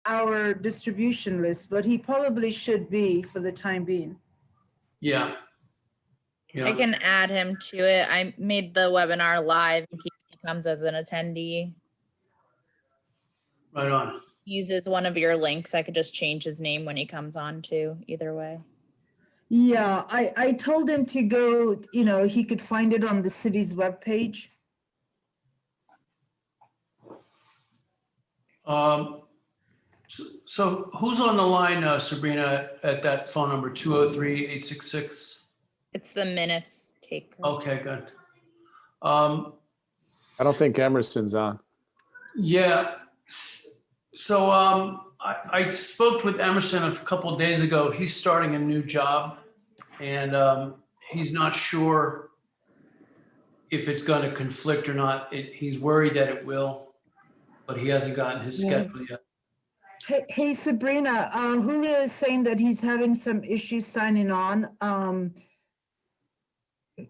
our distribution list, but he probably should be for the time being. Yeah. I can add him to it. I made the webinar live in case he comes as an attendee. Right on. Uses one of your links. I could just change his name when he comes on too, either way. Yeah, I told him to go, he could find it on the city's webpage. So who's on the line, Sabrina, at that phone number, 203-866? It's the minutes taker. Okay, good. I don't think Emerson's on. Yeah. So I spoke with Emerson a couple of days ago. He's starting a new job, and he's not sure if it's going to conflict or not. He's worried that it will, but he hasn't gotten his schedule yet. Hey, Sabrina, Julio is saying that he's having some issues signing on.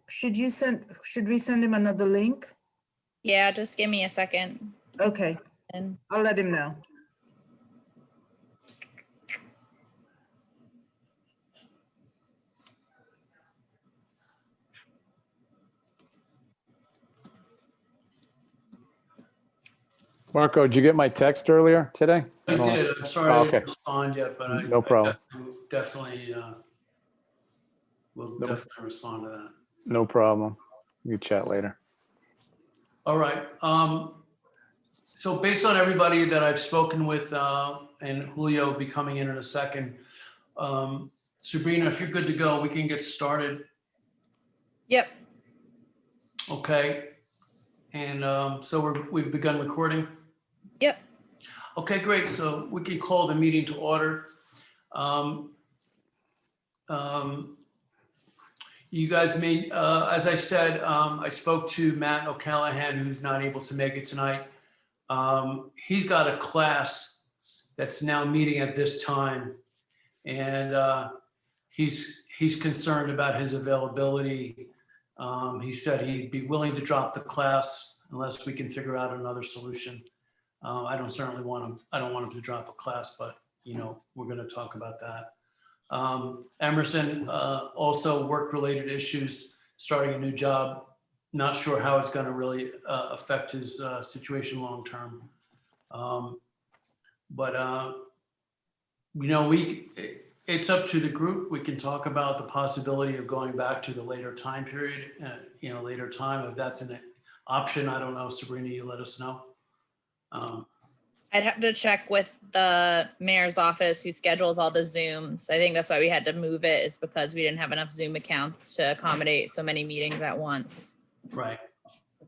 Should we send him another link? Yeah, just give me a second. Okay, And I'll let him know. Marco, did you get my text earlier today? I did. I'm sorry I Okay. didn't respond yet, but No problem. I definitely will definitely respond to that. No problem. You chat later. All right. So based on everybody that I've spoken with, and Julio will be coming in a second, Sabrina, if you're good to go, we can get started. yep. Okay. And so we've begun recording. Yep. Okay, great. So we can call the meeting to order. You guys may, as I said, I spoke to Matt O'Callahan, who's not able to make it tonight. He's got a class that's now meeting at this time, and he's concerned about his availability. He said he'd be willing to drop the class unless we can figure out another solution. I don't want him to drop a class, but we're going to talk about that. Emerson, also work-related issues, starting a new job. Not sure how it's going to really affect his situation long-term. It's up to the group. We can talk about the possibility of going back to the later time period, later time, if that's an option. I don't know, Sabrina, you let us know. I'd have to check with the mayor's office who schedules all the Zooms. I think that's why we had to move it, is because we didn't have enough Zoom accounts to accommodate so many meetings at once. Right.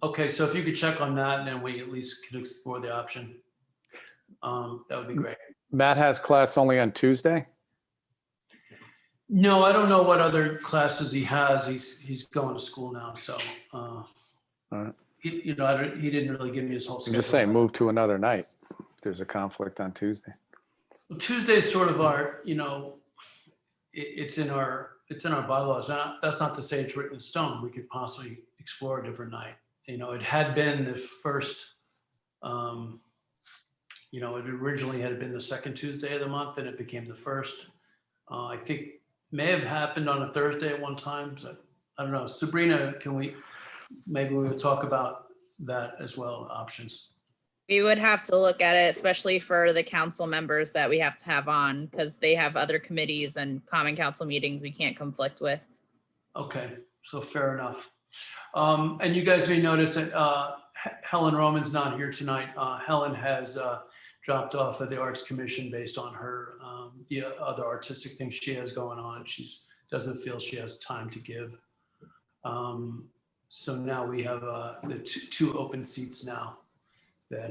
Okay, so if you could check on that, and then we at least could explore the option. That would be great. Matt has class only on Tuesday? No, I don't know what other classes he has. He's going to school now, so All right. he didn't really give me his whole I'm schedule. just saying, move to another night. If there's a conflict on Tuesday. Tuesday is sort of our, it's in our bylaws. That's not to say it's written in stone. We could possibly explore a different night. It had been the first, it originally had been the second Tuesday of the month, and it became the first. I think may have happened on a Thursday at one time. So I don't know. Sabrina, maybe we would talk about that as well, options. We would have to look at it, especially for the council members that we have to have on, because they have other committees and common council meetings we can't conflict with. Okay, so fair enough. And you guys may notice that Helen Roman's not here tonight. Helen has dropped off of the Arts Commission based on her the other artistic things she has going on. She doesn't feel she has time to give. So now we have the two open seats now that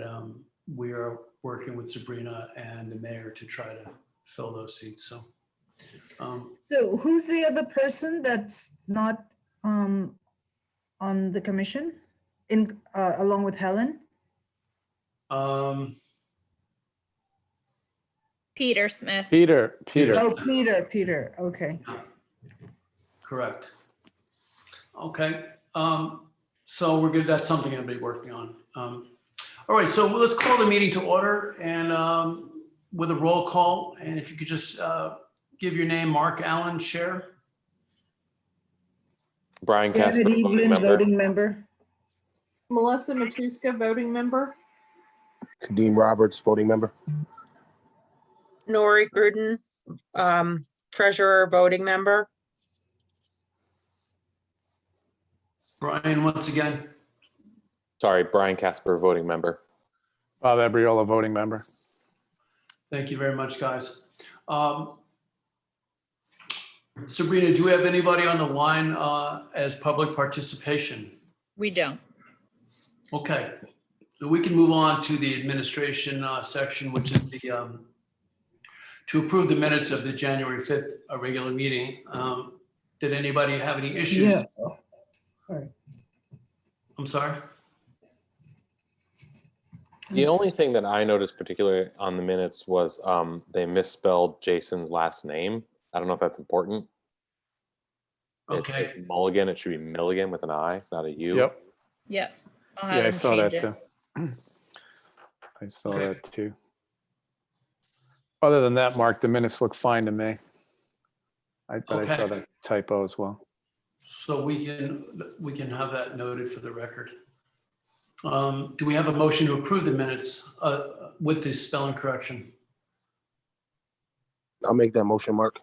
we are working with Sabrina and the mayor to try to fill those seats. So who's the other person that's not on the commission along with Helen? Peter Smith. Peter. Oh, Peter. Okay. Correct. Okay. So we're good. That's something I'll be working on. All right. So let's call the meeting to order. And with a roll call, and if you could just give your name, Mark Allen, chair. Brian Janet Casper, voting Evelyn, member. voting member. Melissa Matuska, voting member. Kadeem Roberts, voting member. Nori Grudin, treasurer, voting member. Brian, once again. Sorry, Brian Casper, voting member. Bob Ebriola, voting member. Thank you very much, guys. Sabrina, do we have anybody on the line as public participation? We don't. Okay, so we can move on to the administration section, which is the to approve the minutes of the January 5th regular meeting. Did anybody have any issues? Yeah. Sorry. I'm sorry? The only thing that I noticed particularly on the minutes was they misspelled Jason's last name. I don't know if that's important. Okay. It's Mulligan. It should be Milligan with an I, not a U. Yep. Yep. I'll Yeah, have I him saw that change it. too. I saw Okay. that too. Other than that, Mark, the minutes look fine to me. But I saw Okay. that typo as well. So we can have that noted for the record. Do we have a motion to approve the minutes with this spelling correction? I'll make that motion, Mark.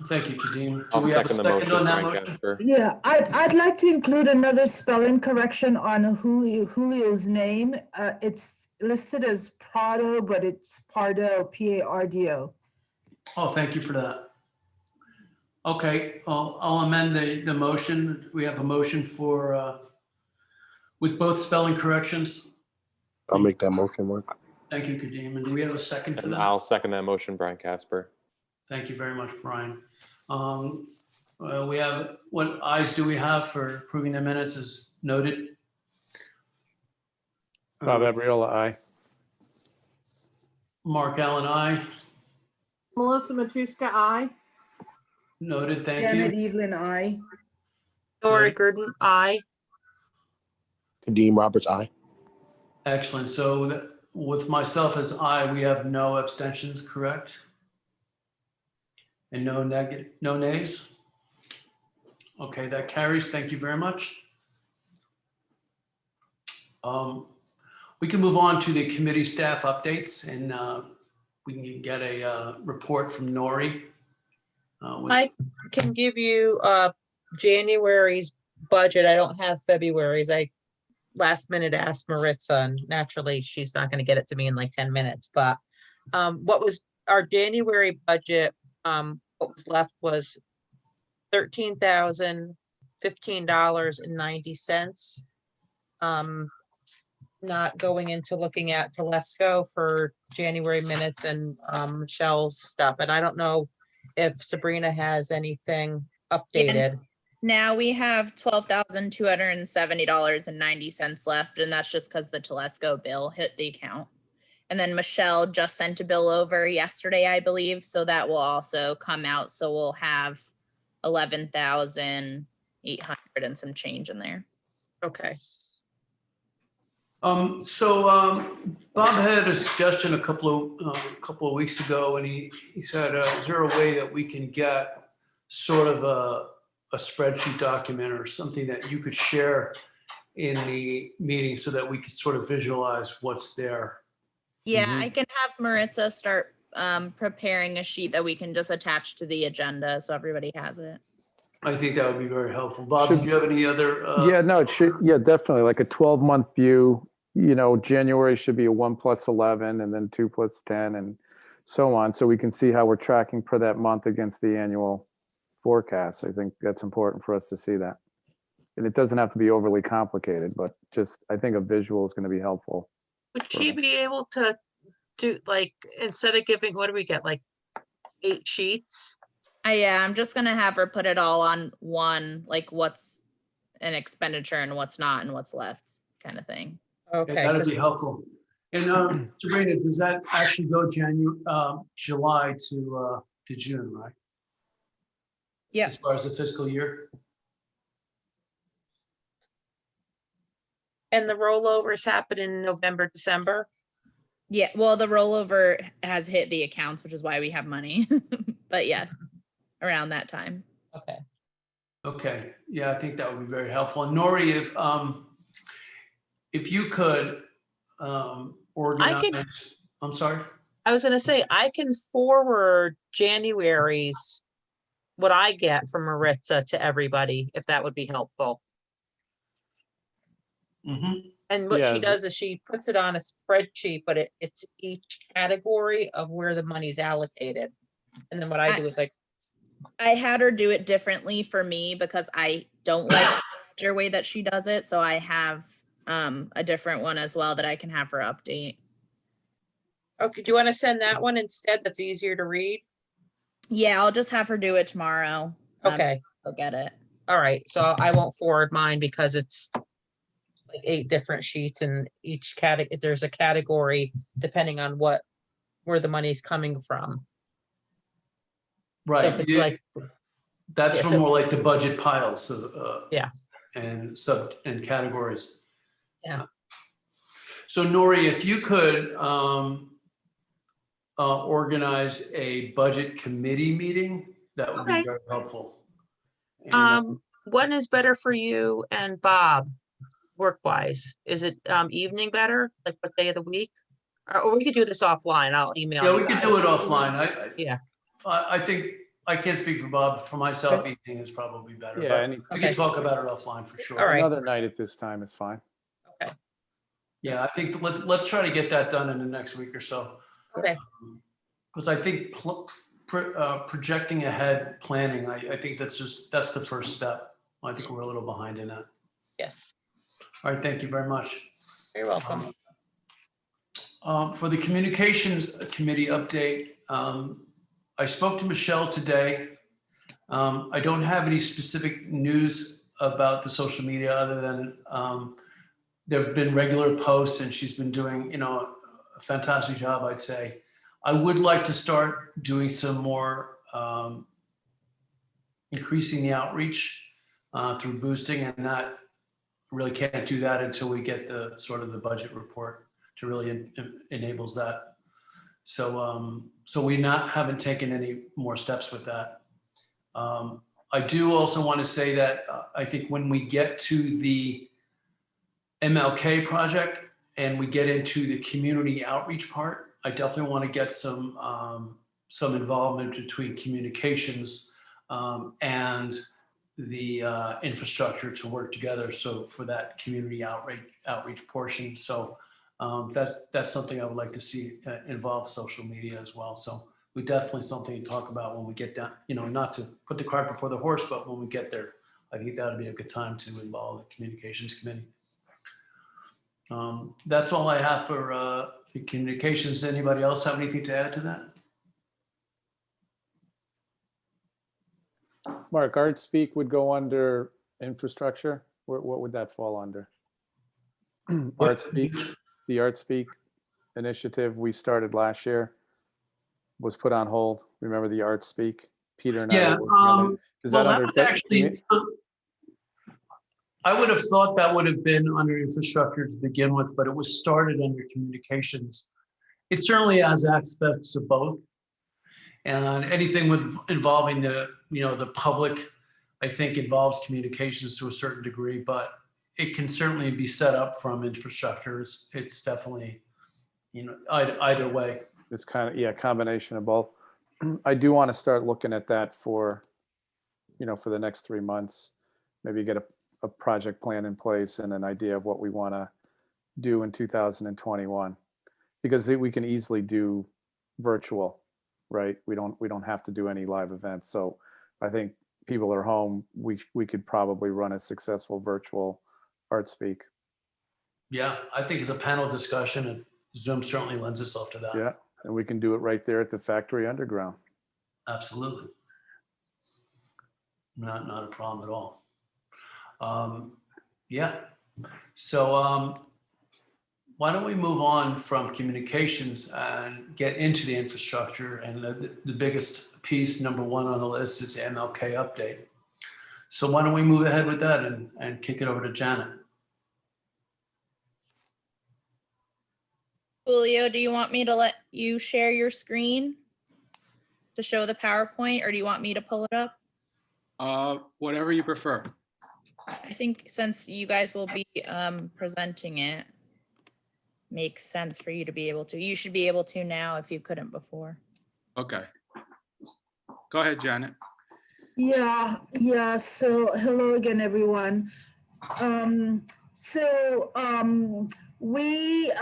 Thank you, Kadeem. Do I'll we have a second the second motion, on that Brian motion? Casper. Yeah, I'd like to include another spelling correction on Julio's name. It's listed as Prado, but it's Pardo, P-A-R-D-O. Oh, thank you for that. Okay, I'll amend the motion. We have a motion for, with both spelling corrections. I'll make that motion, Mark. Thank you, Kadeem. And do we have a second for And that? I'll second that motion, Brian Casper. Thank you very much, Brian. We have, what ayes do we have for approving the minutes as noted? Bob Ebriola, aye. Mark Allen, aye. Melissa Matuska, aye. Noted, thank Janet you. Evelyn, aye. Nori Grudin, aye. Kadeem Roberts, aye. Excellent. So with myself as aye, we have no abstentions, correct? And no nays? Okay, that carries. Thank you very much. We can move on to the committee staff updates, and we can get a report from Nori. I can give you January's budget. I don't have February's. I last minute asked Maritza, and naturally she's not going to get it to me in like 10 minutes. But what was our January budget? What was left was $13,015.90. Not going into looking at Telesco for January minutes and Michelle's stuff. And I don't know if Sabrina has anything updated. Now we have $12,270.90 left, and that's just because the Telesco bill hit the account. And then Michelle just sent a bill over yesterday, I believe, so that will also come out. So we'll have 11,800 and some change in there. Okay. Bob had a suggestion a couple of weeks ago, and he said, is there a way that we can get sort of a spreadsheet document or something that you could share in the meeting so that we could sort of visualize what's there? Yeah, I can have Maritza start preparing a sheet that we can just attach to the agenda so everybody has it. I think that would be very helpful. Bob, did you have any other? Yeah, no, it should, yeah, definitely like a 12-month view. January should be a 1 + 11 and then 2 + 10 and so on. So we can see how we're tracking for that month against the annual forecast. I think that's important for us to see that. And it doesn't have to be overly complicated, but just, I think a visual is going to be helpful. Would she be able to do like, instead of giving, what do we get, like 8 sheets? Yeah, I'm just gonna have her put it all on one, like what's an expenditure and what's not and what's left kind of thing. Okay. That'd 'cause- be helpful. And Sabrina, does that actually go July to June, right? Yep. As far as the fiscal year? And the rollovers happen in November, December? Yeah, well, the rollover has hit the accounts, which is why we have money. But yes, around that time. Okay. Okay, yeah, I think that would be very helpful. And Nori, if you could organize, I'm sorry? I was gonna say, I can forward January's, what I get from Maritza to everybody, if that would be helpful. Mm-hmm. And what she Yeah. does is she puts it on a spreadsheet, but it's each category of where the money's allocated. And then what I do is like, I had her do it differently for me because I don't like the ledger way that she does it. So I have a different one as well that I can have her update. okay, do you want to send that one instead? That's easier to read? Yeah, I'll just have her do it tomorrow. Okay, I'll get it. all right. So I won't forward mine because it's like 8 different sheets, and each category, there's a category depending on where the money's coming from. So if Right, it's like, that's yeah, for so- more like the budget piles, Yeah. and categories. Yeah. So Nori, if you could organize a budget committee meeting, that would be Okay. very helpful. And, when is better for you and Bob, work-wise? Is it evening better? Like what day of the week? Or we could do this offline. I'll email yeah, you we could guys. do it offline. Yeah. I think, I can't speak for Bob, for myself, evening is probably better, Yeah, but any, we Okay. can talk about it offline for sure. All right. another night at this time is fine. Okay. Yeah, I think let's try to get that done in the next week or so. Okay. Because I think projecting ahead planning, I think that's the first step. I think we're a little behind in that. Yes. All right, thank you very much. You're welcome. For the communications committee update, I spoke to Michelle today. I don't have any specific news about the social media other than there have been regular posts and she's been doing, a fantastic job, I'd say. I would like to start doing some more increasing the outreach through boosting, and that really can't do that until we get the sort of the budget report to really enables that. So we haven't taken any more steps with that. I do also want to say that I think when we get to the MLK project and we get into the community outreach part, I definitely want to get some involvement between communications and the infrastructure to work together. So for that community outreach portion. So that's something I would like to see involve social media as well. So we definitely something to talk about when we get down, not to put the cart before the horse, but when we get there, I think that would be a good time to involve the communications committee. That's all I have for communications. Anybody else have anything to add to that? Mark, Art Speak would go under infrastructure. What would that fall under? Art Speak, the Art Speak initiative we started last year was put on hold. Remember the Art Speak? Peter and I Yeah. were working on it. Is that under? was actually, I would have thought that would have been under infrastructure to begin with, but it was started under communications. It certainly has aspects of both. And anything involving the public, I think involves communications to a certain degree, but it can certainly be set up from infrastructure. It's definitely, either way. It's kind of, yeah, combination of both. I do want to start looking at that for the next 3 months, maybe get a project plan in place and an idea of what we want to do in 2021, because we can easily do virtual, right? We don't have to do any live events. So I think people are home. We could probably run a successful virtual Art Speak. Yeah, I think it's a panel discussion, and Zoom certainly lends itself to that. Yeah, and we can do it right there at the factory underground. Absolutely. Not a problem at all. Yeah. So why don't we move on from communications and get into the infrastructure? And the biggest piece, number one on the list, is the MLK update. So why don't we move ahead with that and kick it over to Janet? Julio, do you want me to let you share your screen to show the PowerPoint, or do you want me to pull it up? Whatever you prefer. I think since you guys will be presenting it, makes sense for you to be able to. You should be able to now if you couldn't before. Okay. Go ahead, Janet. Yeah, so hello again, everyone. We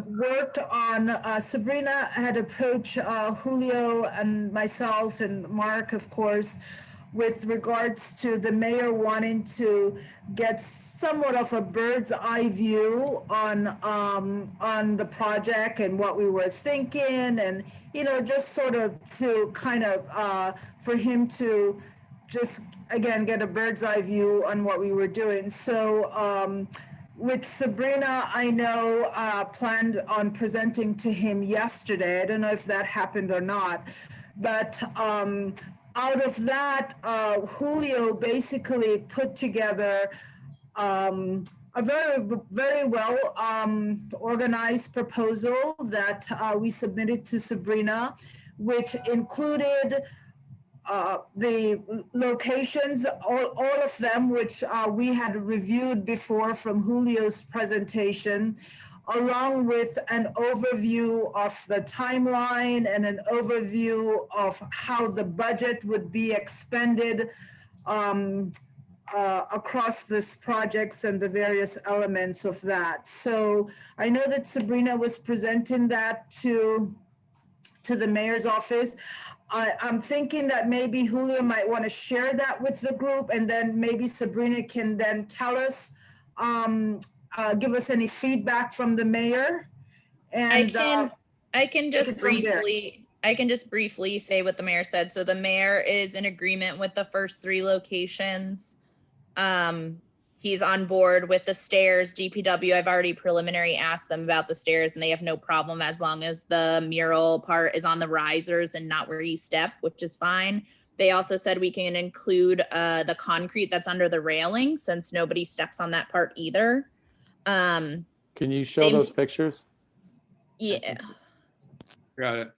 worked on, Sabrina had approached Julio and myself and Mark, of course, with regards to the mayor wanting to get somewhat of a bird's eye view on the project and what we were thinking, and just sort of to kind of for him to just again get a bird's eye view on what we were doing. So which Sabrina, I know, planned on presenting to him yesterday. I don't know if that happened or not, but out of that, Julio basically put together a very well organized proposal that we submitted to Sabrina, which included the locations, all of them, which we had reviewed before from Julio's presentation, along with an overview of the timeline and an overview of how the budget would be expended across this projects and the various elements of that. So I know that Sabrina was presenting that to the mayor's office. I'm thinking that maybe Julio might want to share that with the group, and then maybe Sabrina can then tell us, give us any feedback from the mayor. And I can just briefly say what the mayor said. So the mayor is in agreement with the first 3 locations. He's on board with the stairs. DPW, I've already preliminary asked them about the stairs, and they have no problem as long as the mural part is on the risers and not where you step, which is fine. They also said we can include the concrete that's under the railing, since nobody steps on that part either. Can you show those pictures? Yeah. Got it.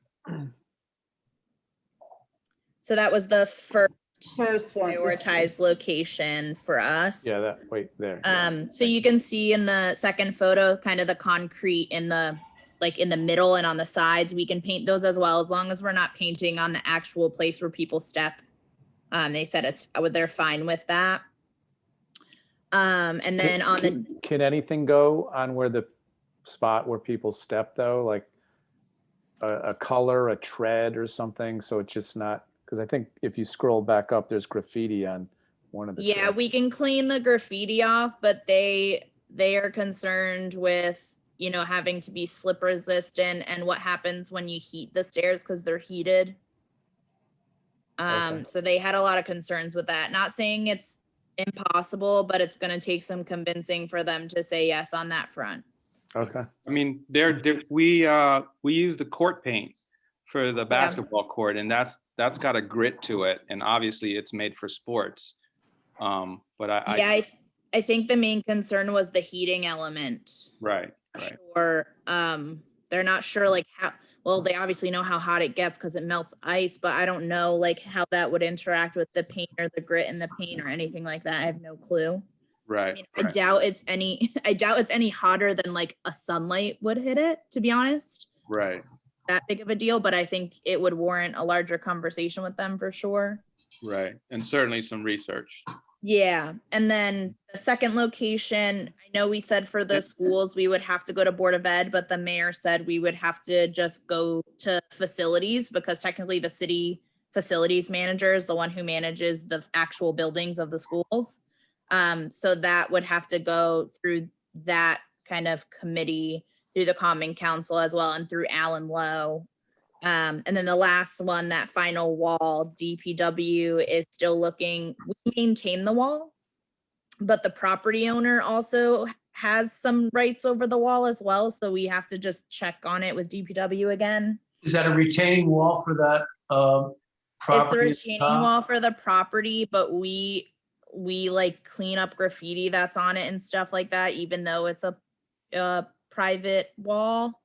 So that was the first one, prioritized location for us. Yeah, there. So you can see in the second photo, kind of the concrete in the middle and on the sides. We can paint those as well, as long as we're not painting on the actual place where people step. They said they're fine with that. And then can anything go on where the spot where people step though, like a color, a tread or something, so it's just not, because I think if you scroll back up, there's graffiti on one of the treads. we can clean the graffiti off, but they are concerned with having to be slip resistant and what happens when you heat the stairs, because they're heated. Okay. So they had a lot of concerns with that. Not saying it's impossible, but it's going to take some convincing for them to say yes on that front. Okay. I mean, we use the court paint for the basketball court, and that's got a grit to it, and obviously it's made for sports. But I think the main concern was the heating element. Right. Or they're not sure like how. Well, they obviously know how hot it gets because it melts ice, but I don't know like how that would interact with the paint or the grit in the paint or anything like that. I have no clue. Right. I doubt it's any hotter than like a sunlight would hit it, to be honest. Right. That big of a deal, but I think it would warrant a larger conversation with them for sure. Right. And certainly some research. Yeah. And then the second location, I know we said for the schools, we would have to go to Board of Ed, but the mayor said we would have to just go to facilities, because technically the city facilities manager is the one who manages the actual buildings of the schools. So that would have to go through that kind of committee, through the Common Council as well, and through Alan Lowe. And then the last one, that final wall, DPW is still looking. We maintain the wall, but the property owner also has some rights over the wall as well. So we have to just check on it with DPW again. Is that a retaining wall for that property? It's the retaining wall for the property, but we like clean up graffiti that's on it and stuff like that, even though it's a private wall.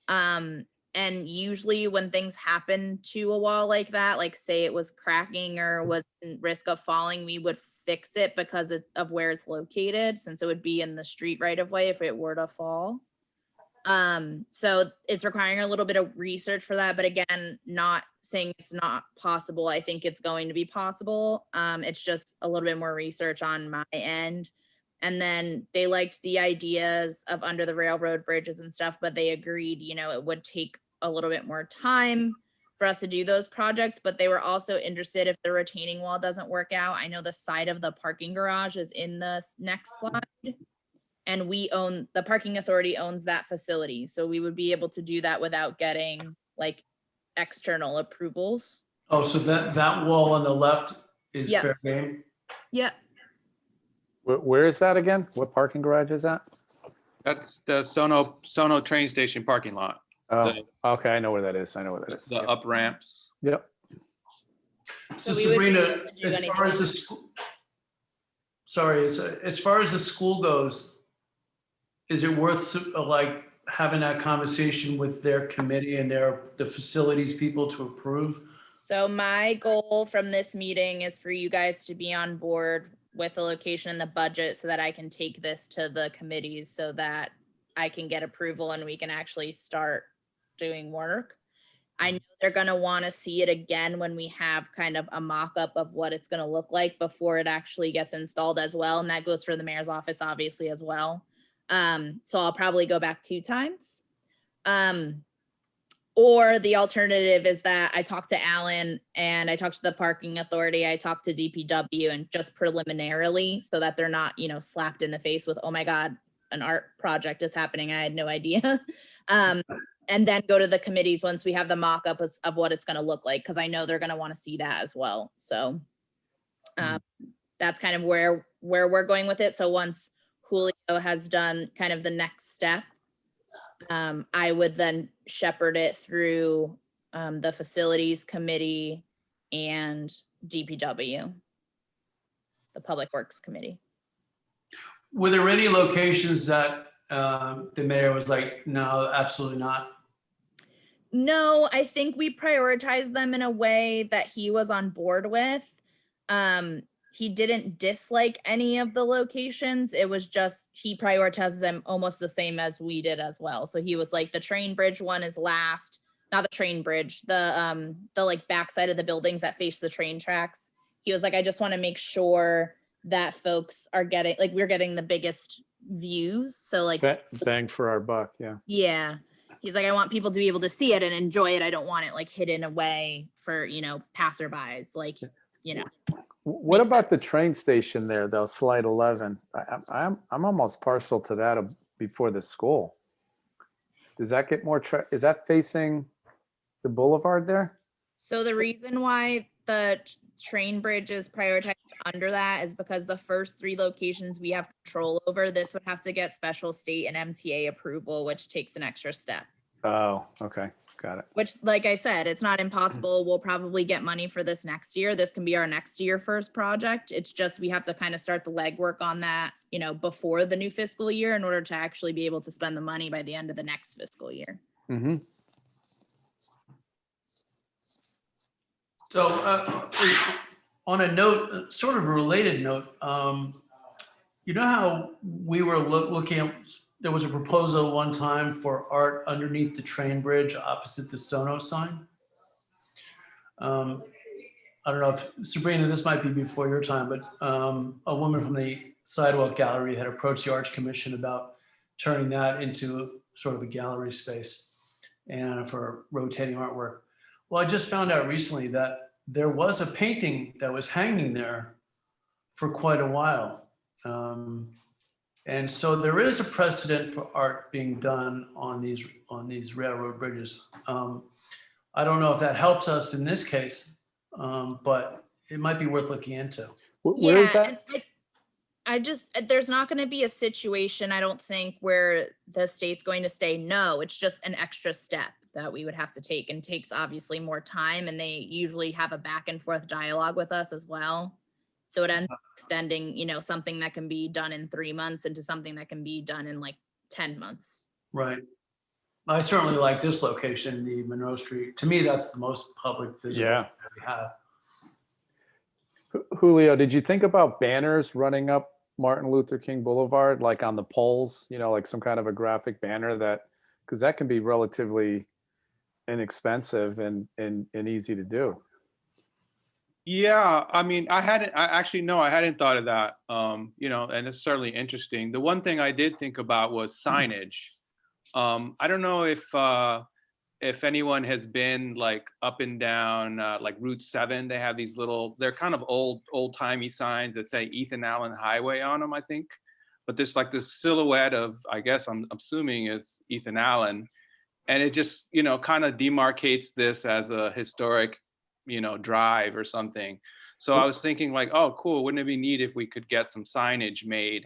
And usually when things happen to a wall like that, like say it was cracking or was in risk of falling, we would fix it because of where it's located, since it would be in the street right of way if it were to fall. So it's requiring a little bit of research for that, but again, not saying it's not possible. I think it's going to be possible. It's just a little bit more research on my end. And then they liked the ideas of under the railroad bridges and stuff, but they agreed, you know, it would take a little bit more time for us to do those projects, but they were also interested if the retaining wall doesn't work out. I know the side of the parking garage is in the next slide, and the parking authority owns that facility. So we would be able to do that without getting like external approvals. Oh, so that wall on the left is Yep. fair game? Yep. Where is that again? What parking garage is that? That's the Sono train station parking lot, Oh, The- okay, I know where that is. I know where that is. the up ramps. Yep. So So we would be Sabrina, able to do as far as anything. the school, sorry, as far as the school goes, is it worth like having that conversation with their committee and the facilities people to approve? So my goal from this meeting is for you guys to be on board with the location and the budget so that I can take this to the committees so that I can get approval and we can actually start doing work. I know they're gonna wanna see it again when we have kind of a mock-up of what it's gonna look like before it actually gets installed as well. And that goes for the mayor's office, obviously, as well. So I'll probably go back 2 times. Or the alternative is that I talked to Alan and I talked to the parking authority, I talked to DPW, and just preliminarily so that they're not, you know, slapped in the face with, oh my God, an art project is happening. I had no idea. And then go to the committees once we have the mock-up of what it's gonna look like, because I know they're gonna want to see that as well. So that's kind of where we're going with it. So once Julio has done kind of the next step, I would then shepherd it through the facilities committee and DPW, the Public Works Committee. Were there any locations that the mayor was like, no, absolutely not? No, I think we prioritized them in a way that he was on board with. He didn't dislike any of the locations. It was just he prioritized them almost the same as we did as well. So he was like, the train bridge one is last, not the train bridge, the like backside of the buildings that face the train tracks. He was like, I just want to make sure that folks are getting, like, we're getting the biggest views. So like Bang for our buck, yeah. yeah. He's like, I want people to be able to see it and enjoy it. I don't want it like hidden away for, you know, passerbys, like, you know. What Makes about the train station there, though, slide 11? I'm almost partial to that before the school. Does that get more, is that facing the boulevard there? So the reason why the train bridge is prioritized under that is because the first 3 locations we have control over, this would have to get special state and MTA approval, which takes an extra step. Oh, okay, got it. Which, like I said, it's not impossible. We'll probably get money for this next year. This can be our next year first project. It's just we have to kind of start the legwork on that, you know, before the new fiscal year in order to actually be able to spend the money by the end of the next fiscal year. Mm-hmm. So on a note, sort of a related note, you know how we were looking at, there was a proposal one time for art underneath the train bridge opposite the Sono sign? I don't know if, Sabrina, this might be before your time, but a woman from the Sidewalk Gallery had approached the Arts Commission about turning that into sort of a gallery space and for rotating artwork. Well, I just found out recently that there was a painting that was hanging there for quite a while. And so there is a precedent for art being done on these railroad bridges. I don't know if that helps us in this case, but it might be worth looking into. Where is that? I just, there's not going to be a situation, I don't think, where the state's going to say no. It's just an extra step that we would have to take, and takes obviously more time. And they usually have a back and forth dialogue with us as well. So it ends up extending, you know, something that can be done in 3 months into something that can be done in like 10 months. Right. I certainly like this location, the Monroe Street. To me, that's the most public visible Yeah. that we have. Julio, did you think about banners running up Martin Luther King Boulevard, like on the poles, like some kind of a graphic banner because that can be relatively inexpensive and easy to do. Yeah, I mean, I hadn't thought of that. And it's certainly interesting. The one thing I did think about was signage. I don't know if anyone has been like up and down like Route 7. They have these they're kind of old timey signs that say Ethan Allen Highway on them, I think. But there's like this silhouette of, I guess I'm assuming it's Ethan Allen, and it just kind of demarcates this as a historic drive or something. So I was thinking like, oh, cool. Wouldn't it be neat if we could get some signage made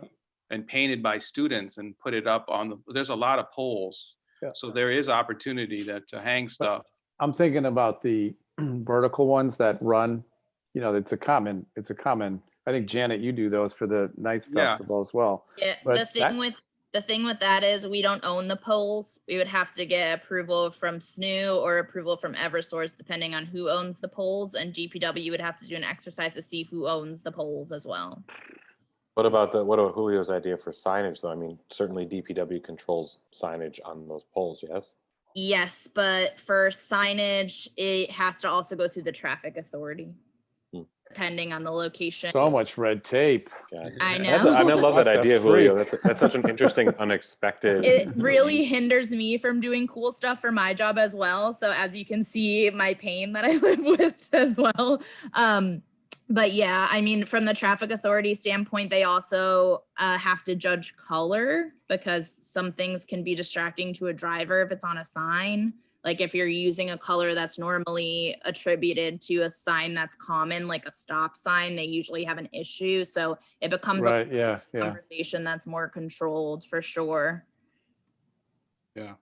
and painted by students and put it up there's a lot of poles. Yeah. So there is opportunity to hang stuff. I'm thinking about the vertical ones that run, it's a common, I think Janet, you do those for the Nice Yeah. Festival as well. Yeah, But the thing with that is we don't own the poles. We would have to get approval from SNU or approval from Eversource, depending on who owns the poles. And DPW would have to do an exercise to see who owns the poles as well. What about Julio's idea for signage though? I mean, certainly DPW controls signage on those poles, yes? Yes, but for signage, it has to also go through the traffic authority, depending on the location. So much red tape. Yeah. I I love What that the idea, Julio. freak? That's such an interesting, unexpected. It really hinders me from doing cool stuff for my job as well. So as you can see, my pain that I live with as well. But yeah, I mean, from the traffic authority standpoint, they also have to judge color because some things can be distracting to a driver if it's on a sign. Like if you're using a color that's normally attributed to a sign that's common, like a stop sign, they usually have an issue. So it becomes Right, a yeah. conversation that's more controlled for sure. Yeah.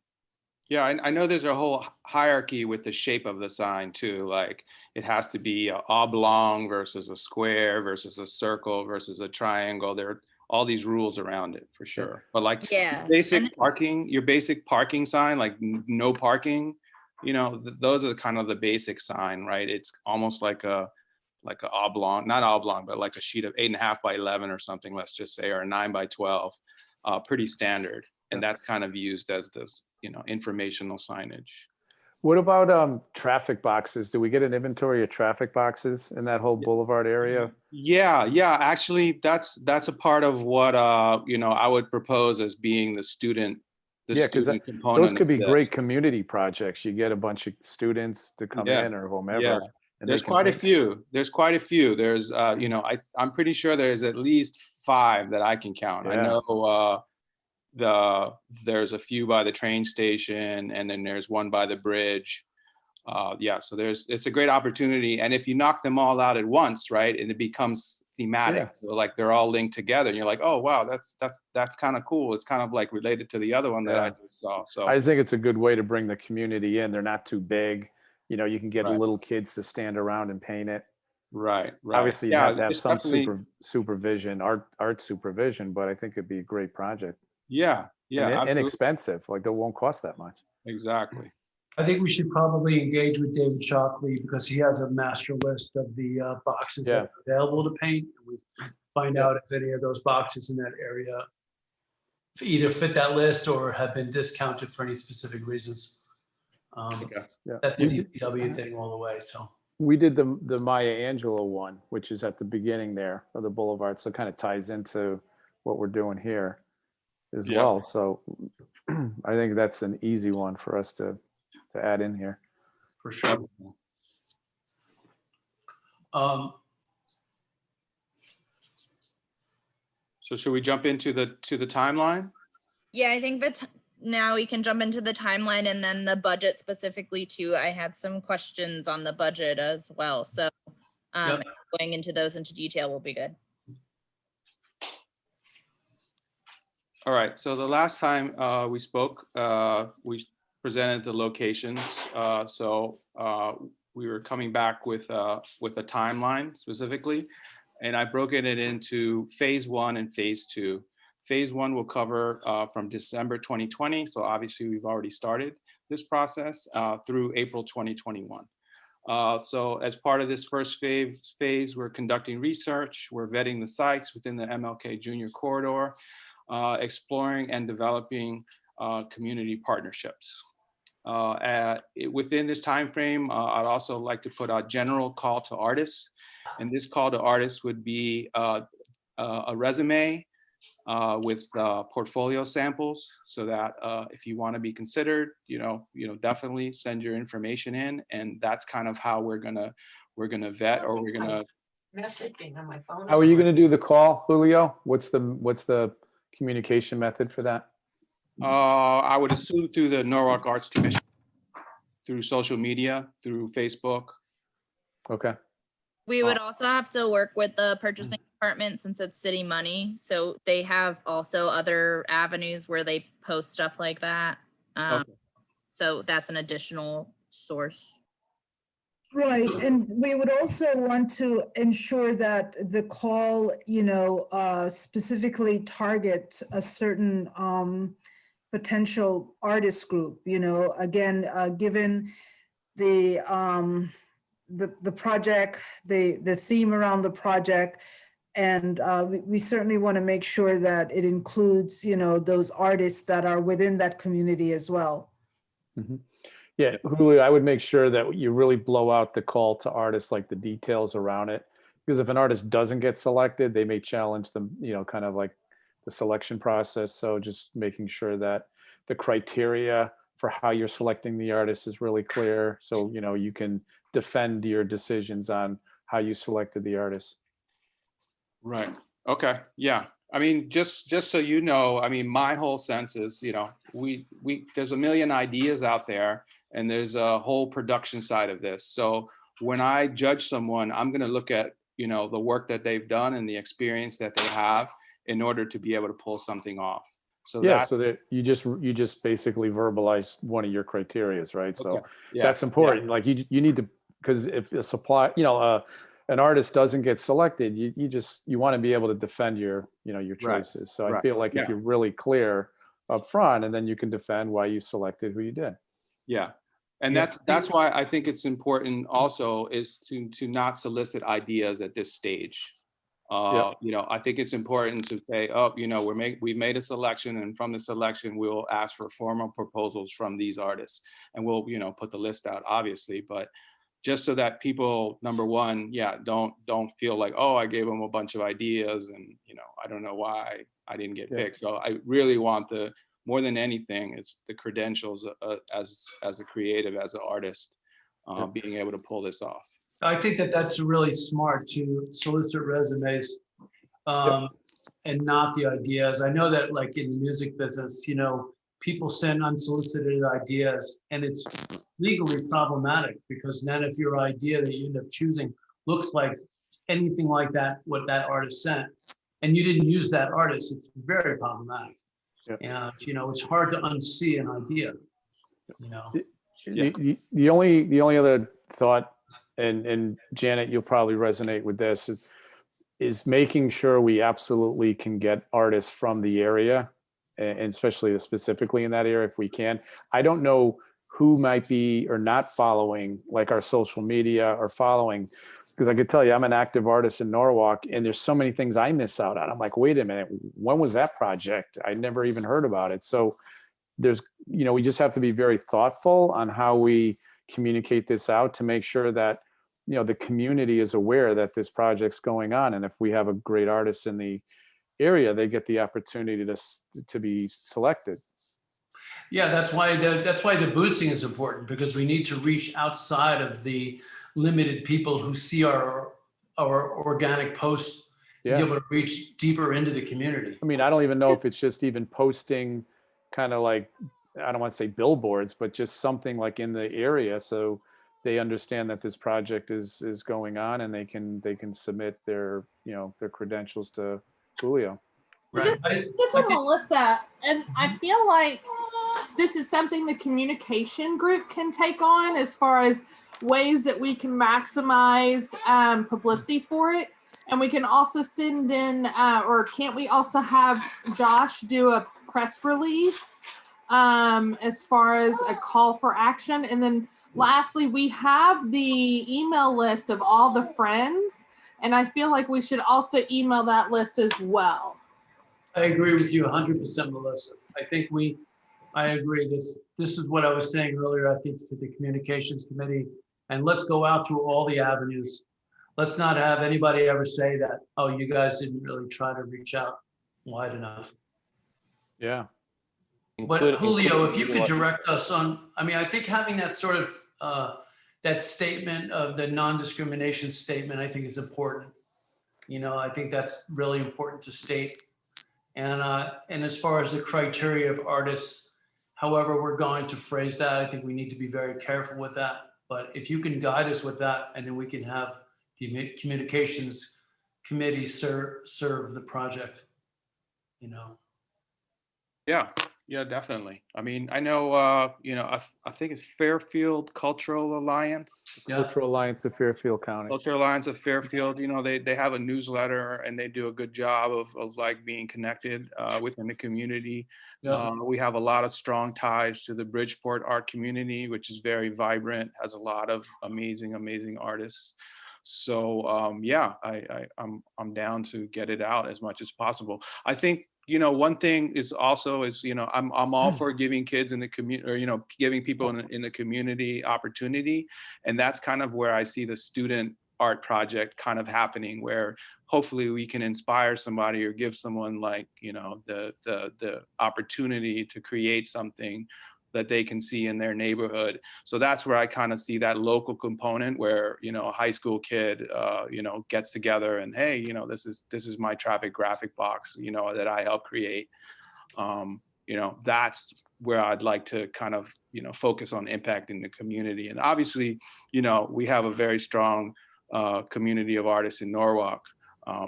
Yeah, I know there's a whole hierarchy with the shape of the sign too. Like it has to be an oblong versus a square versus a circle versus a triangle. There are all these rules around it for sure. But like Yeah. your basic parking sign, like no parking, those are kind of the basic sign, right? It's almost like a oblong, not oblong, but like a sheet of 8.5 by 11 or something, let's just say, or 9 by 12, pretty standard. And that's kind of used as this, informational signage. What about traffic boxes? Do we get an inventory of traffic boxes in that whole boulevard area? Yeah. Actually, that's a part of what I would propose as being the student component. Those could be of this. great community projects. You get a bunch of students to come in or whomever. Yeah. There's quite a few. There's, I'm pretty sure there's at least 5 that I can count. Yeah. I know there's a few by the train station, and then there's one by the bridge. So it's a great opportunity. And if you knock them all out at once, right, and it becomes thematic. Yeah. So like they're all linked together, and you're like, oh wow, that's kind of cool. It's kind of like related to the other one that I just saw. So I think it's a good way to bring the community in. They're not too big. You can get little kids to stand around and paint it. Right. Obviously, you have to have it's some definitely- supervision, art supervision, but I think it'd be a great project. Yeah. And Absolutely. inexpensive. Like, it won't cost that much. Exactly. I think we should probably engage with David Shockley because he has a master list of the boxes that are available to paint. We find out if any of those boxes in that area either fit that list or have been discounted for any specific reasons. That's a DPW thing all the way. So we did the Maya Angelou one, which is at the beginning there of the boulevard. So it kind of ties into what we're doing here as well. So I think that's an easy one for us to add in here. for sure. So should we jump into the timeline? Yeah, I think that now we can jump into the timeline and then the budget specifically too. I had some questions on the budget as well. So going into those into detail will be good. All right, so the last time we spoke, we presented the locations. We were coming back with a timeline specifically, and I broken it into phase 1 and phase 2. Phase 1 will cover from December 2020. So obviously we've already started this process through April 2021. So as part of this first phase, we're conducting research, we're vetting the sites within the MLK Junior Corridor, exploring and developing community partnerships. Within this time frame, I'd also like to put a general call to artists. And this call to artists would be a resume with portfolio samples, so that if you want to be considered, definitely send your information in, and that's kind of how we're gonna vet, or we're gonna. Messaging on my phone. How are you going to do the call, Julio? What's the communication method for that? I would assume through the Norwalk Arts Commission, through social media, through Facebook. Okay. We would also have to work with the purchasing department since it's city money. So they have also other avenues where they post stuff like that. Okay. So that's an additional source. Right, and we would also want to ensure that the call, specifically targets a certain potential artist group, again, given the project, the theme around the project, and we certainly want to make sure that it includes, those artists that are within that community as well. Mm-hmm. Yeah, Julio, I would make sure that you really blow out the call to artists, like the details around it, because if an artist doesn't get selected, they may challenge them, kind of like the selection process. So just making sure that the criteria for how you're selecting the artist is really clear, so you can defend your decisions on how you selected the artist. Right. Okay. Yeah. I mean, just so you know, I mean, my whole sense is, we there's a million ideas out there, and there's a whole production side of this. So when I judge someone, I'm going to look at, the work that they've done and the experience that they have in order to be able to pull something off. So yeah, so that you just basically verbalized one of your criterias, right? So okay. Yeah, that's important. Yeah. Like you need to, because if a supply, an artist doesn't get selected, you want to be able to defend your choices. Right. So I feel like if you're really clear up front, and then you can defend why you selected who you did. Yeah. And that's why I think it's important also is to not solicit ideas at this stage. I think it's important to say, we've made a selection, and from the selection, we'll ask for formal proposals from these artists, and we'll, put the list out, obviously, but just so that people, number one, don't feel like, oh, I gave them a bunch of ideas, and, I don't know why I didn't get picked. So I really want more than anything, it's the credentials as a creative, as an artist, being able to pull this off. I think that's really smart to solicit resumes and not the ideas. I know that like in the music business, people send unsolicited ideas, and it's legally problematic, because then if your idea that you end up choosing looks like anything like that, what that artist sent, and you didn't use that artist, it's very problematic. And it's hard to unsee an idea. The only other thought, and Janet, you'll probably resonate with this, is making sure we absolutely can get artists from the area, and especially specifically in that area if we can. I don't know who might be or not following like our social media or following, because I could tell you I'm an active artist in Norwalk, and there's so many things I miss out on. I'm like, wait a minute, when was that project? I never even heard about it. So there's, we just have to be very thoughtful on how we communicate this out to make sure that, the community is aware that this project's going on. And if we have a great artist in the area, they get the opportunity to be selected. Yeah, that's why the boosting is important, because we need to reach outside of the limited people who see our organic posts, be able to reach deeper into the community. I mean, I don't even know if it's just even posting kind of like, I don't want to say billboards, but just something like in the area, so they understand that this project is going on, and they can submit their their credentials to Julio. Right. This is Melissa, and I feel like this is something the communication group can take on as far as ways that we can maximize publicity for it. And we can also send in, or can't we also have Josh do a press release as far as a call for action? And then lastly, we have the email list of all the friends, and I feel like we should also email that list as well. I agree with you 100%, Melissa. I agree. This is what I was saying earlier, I think, to the communications committee. And let's go out through all the avenues. Let's not have anybody ever say that, oh, you guys didn't really try to reach out wide enough. Yeah. But Julio, if you could direct us on, I mean, I think having that sort of, that statement of the non-discrimination statement, I think is important. You know, I think that's really important to state. And as far as the criteria of artists, however we're going to phrase that, I think we need to be very careful with that. But if you can guide us with that, and then we can have the communications committee serve the project, you know. Yeah, definitely. I mean, I know, you know, I think it's Fairfield Cultural Alliance. Yeah. Cultural Alliance of Fairfield County. Cultural Alliance of Fairfield, you know, they have a newsletter and they do a good job of like being connected within the community. Yeah. We have a lot of strong ties to the Bridgeport art community, which is very vibrant, has a lot of amazing artists. So yeah, I'm down to get it out as much as possible. I think, you know, one thing is also is, you know, I'm all for giving kids in the community, or, you know, giving people in the community opportunity. And that's kind of where I see the student art project kind of happening, where hopefully we can inspire somebody or give someone, like, you know, the opportunity to create something that they can see in their neighborhood. So that's where I kind of see that local component, where, you know, a high school kid, you know, gets together and, hey, you know, this is my traffic graphic box, you know, that I helped create. You know, that's where I'd like to kind of, you know, focus on impacting the community. And obviously, you know, we have a very strong community of artists in Norwalk,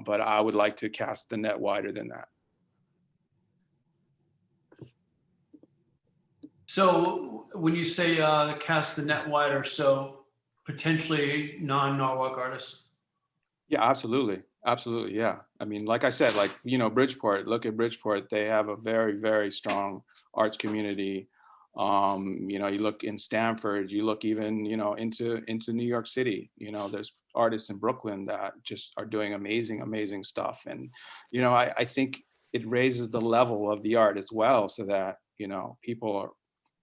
but I would like to cast the net wider than that. So when you say cast the net wider, so potentially non-Norwalk artists? Yeah, absolutely. Absolutely. Yeah. I mean, like I said, like, you know, Bridgeport, look at Bridgeport. They have a very strong arts community. You know, you look in Stanford, you look even, you know, into New York City, you know, there's artists in Brooklyn that just are doing amazing stuff. And, you know, I think it raises the level of the art as well, so that, you know, people are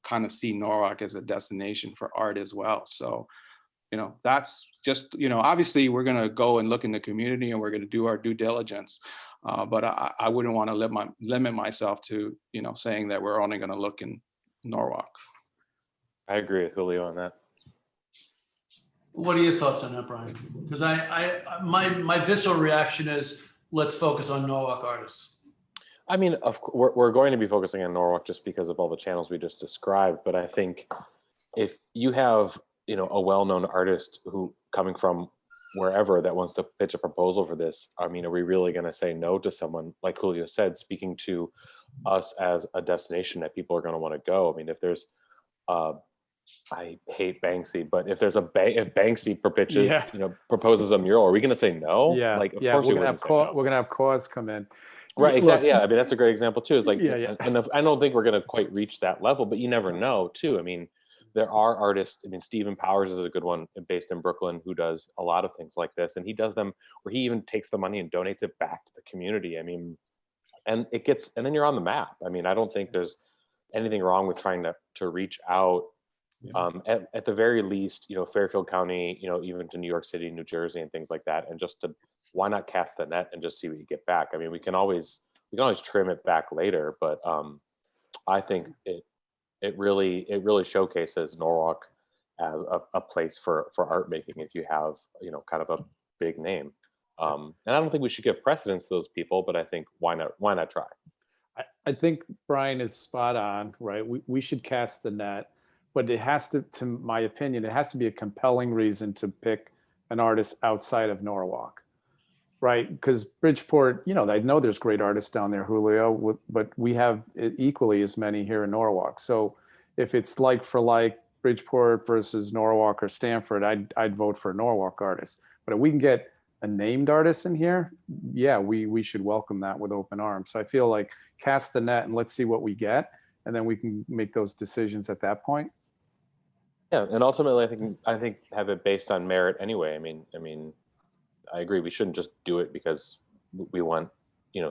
kind of see Norwalk as a destination for art as well. So, you know, that's just, you know, obviously we're going to go and look in the community and we're going to do our due diligence. But I wouldn't want to limit myself to, you know, saying that we're only going to look in Norwalk. I agree with Julio on that. What are your thoughts on that, Brian? Because my visceral reaction is, let's focus on Norwalk artists. I mean, we're going to be focusing on Norwalk just because of all the channels we just described. But I think if you have, you know, a well-known artist who coming from wherever that wants to pitch a proposal for this, I mean, are we really going to say no to someone, like Julio said, speaking to us as a destination that people are going to want to go? I mean, if there's, I hate Banksy, but if there's if Banksy you know, proposes a mural, are we going to say no? Yeah, like, of yeah, course we're gonna have cause come in. Right, exactly. Look, Yeah, I mean, that's a great example too. Is like, yeah. and I don't think we're going to quite reach that level, but you never know too. I mean, there are artists. I mean, Stephen Powers is a good one based in Brooklyn who does a lot of things like this, and he does them where he even takes the money and donates it back to the community. I mean, and then you're on the map. I mean, I don't think there's anything wrong with trying to reach out. At the very least, you know, Fairfield County, you know, even to New York City, New Jersey, and things like that, and just to, why not cast the net and just see what you get back? I mean, we can always trim it back later, but I think it really showcases Norwalk as a place for art making if you have, you know, kind of a big name. And I don't think we should give precedence to those people, but I think why not try? I think Brian is spot on, right? We should cast the net, but it has to my opinion, it has to be a compelling reason to pick an artist outside of Norwalk, right? Because Bridgeport, you know, I know there's great artists down there, Julio, but we have equally as many here in Norwalk. So if it's like for like Bridgeport versus Norwalk or Stanford, I'd vote for Norwalk artists. But if we can get a named artist in here, yeah, we should welcome that with open arms. So I feel like cast the net and let's see what we get, and then we can make those decisions at that point. Yeah, and ultimately, I think have it based on merit anyway. I mean, I agree. We shouldn't just do it because we want,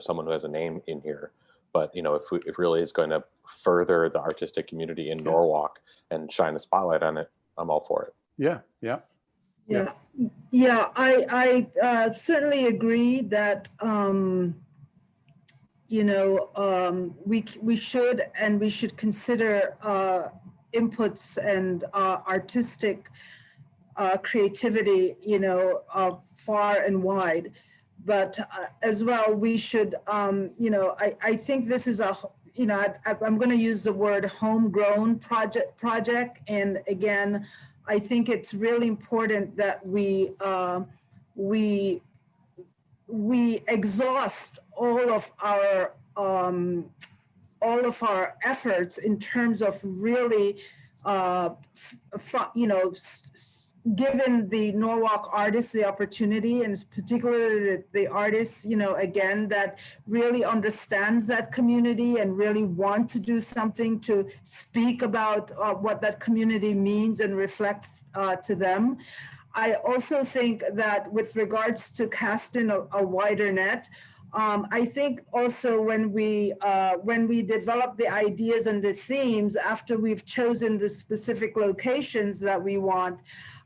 someone who has a name in here. But if it really is going to further the artistic community in Norwalk and shine a spotlight on it, I'm all for it. Yeah. I certainly agree that we should consider inputs and artistic creativity, far and wide. But as well, we should, I think this is I'm going to use the word homegrown project. And again, I think it's really important that we exhaust all of our efforts in terms of really, given the Norwalk artists the opportunity, and particularly the artists, again, that really understands that community and really want to do something to speak about what that community means and reflect to them. I also think that with regards to casting a wider net, I think also when we develop the ideas and the themes after we've chosen the specific locations that we want,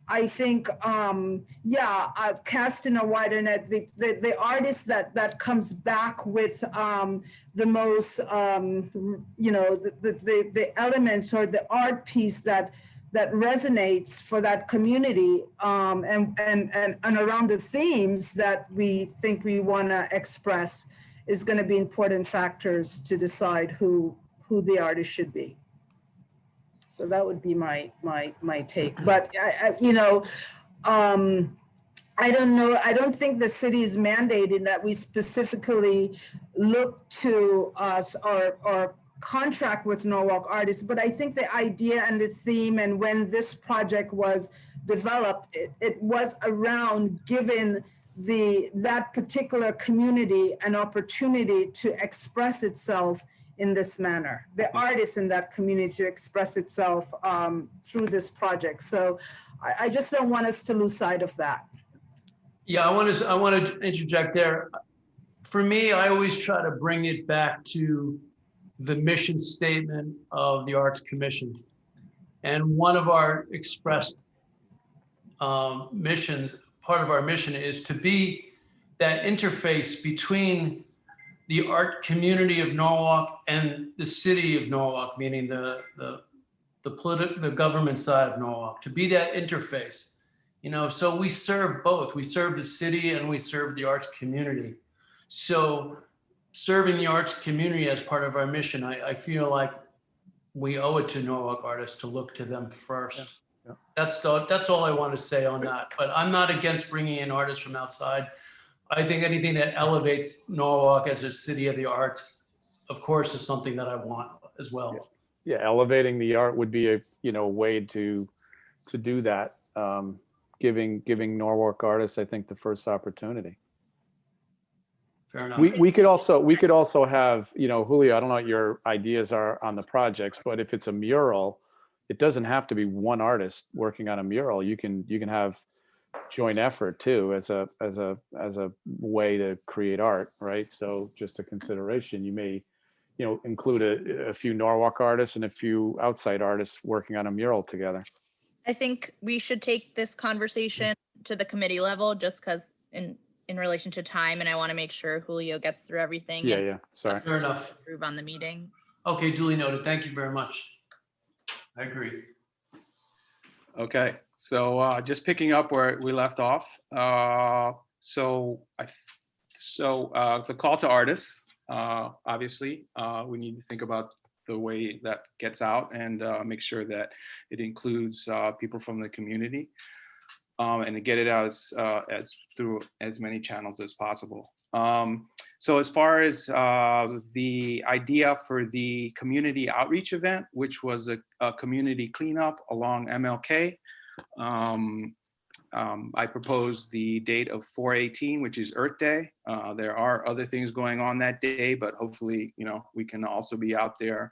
I think, casting a wider net, the artist that comes back with the most, the elements or the art piece that resonates for that community, and around the themes that we think we want to express is going to be important factors to decide who the artist should be. So that would be my take. But I don't know. I don't think the city is mandating that we specifically look to us or contract with Norwalk artists, but I think the idea and the theme and when this project was developed, it was around giving that particular community an opportunity to express itself in this manner, the artists in that community to express itself through this project. So I just don't want us to lose sight of that. Yeah, I want to interject there. For me, I always try to bring it back to the mission statement of the Arts Commission. And one of our expressed missions, part of our mission is to be that interface between the art community of Norwalk and the city of Norwalk, meaning the government side of Norwalk, to be that interface. So we serve both. We serve the city and we serve the arts community. So serving the arts community as part of our mission, I feel like we owe it to Norwalk artists to look to them first. Yeah. That's all I want to say on that. But I'm not against bringing in artists from outside. I think anything that elevates Norwalk as a city of the arts, of course, is something that I want as well. Yeah, elevating the art would be a way to do that. Giving Norwalk artists, I think, the first opportunity. Fair enough. We could also have, Julio, I don't know what your ideas are on the projects, but if it's a mural, it doesn't have to be one artist working on a mural. You can have joint effort too as a way to create art, right? So just a consideration, you may, include a few Norwalk artists and a few outside artists working on a mural together. I think we should take this conversation to the committee level just because in relation to time, and I want to make sure Julio gets through everything. Yeah. Sorry. Fair enough. Approve on the meeting. Okay, duly noted. Thank you very much. I agree. Okay, so just picking up where we left off. So the call to artists, obviously, we need to think about the way that gets out and make sure that it includes people from the community, and to get it out as through as many channels as possible. So as far as the idea for the community outreach event, which was a community cleanup along MLK, I proposed the date of 4/18, which is Earth Day. There are other things going on that day, but hopefully, we can also be out there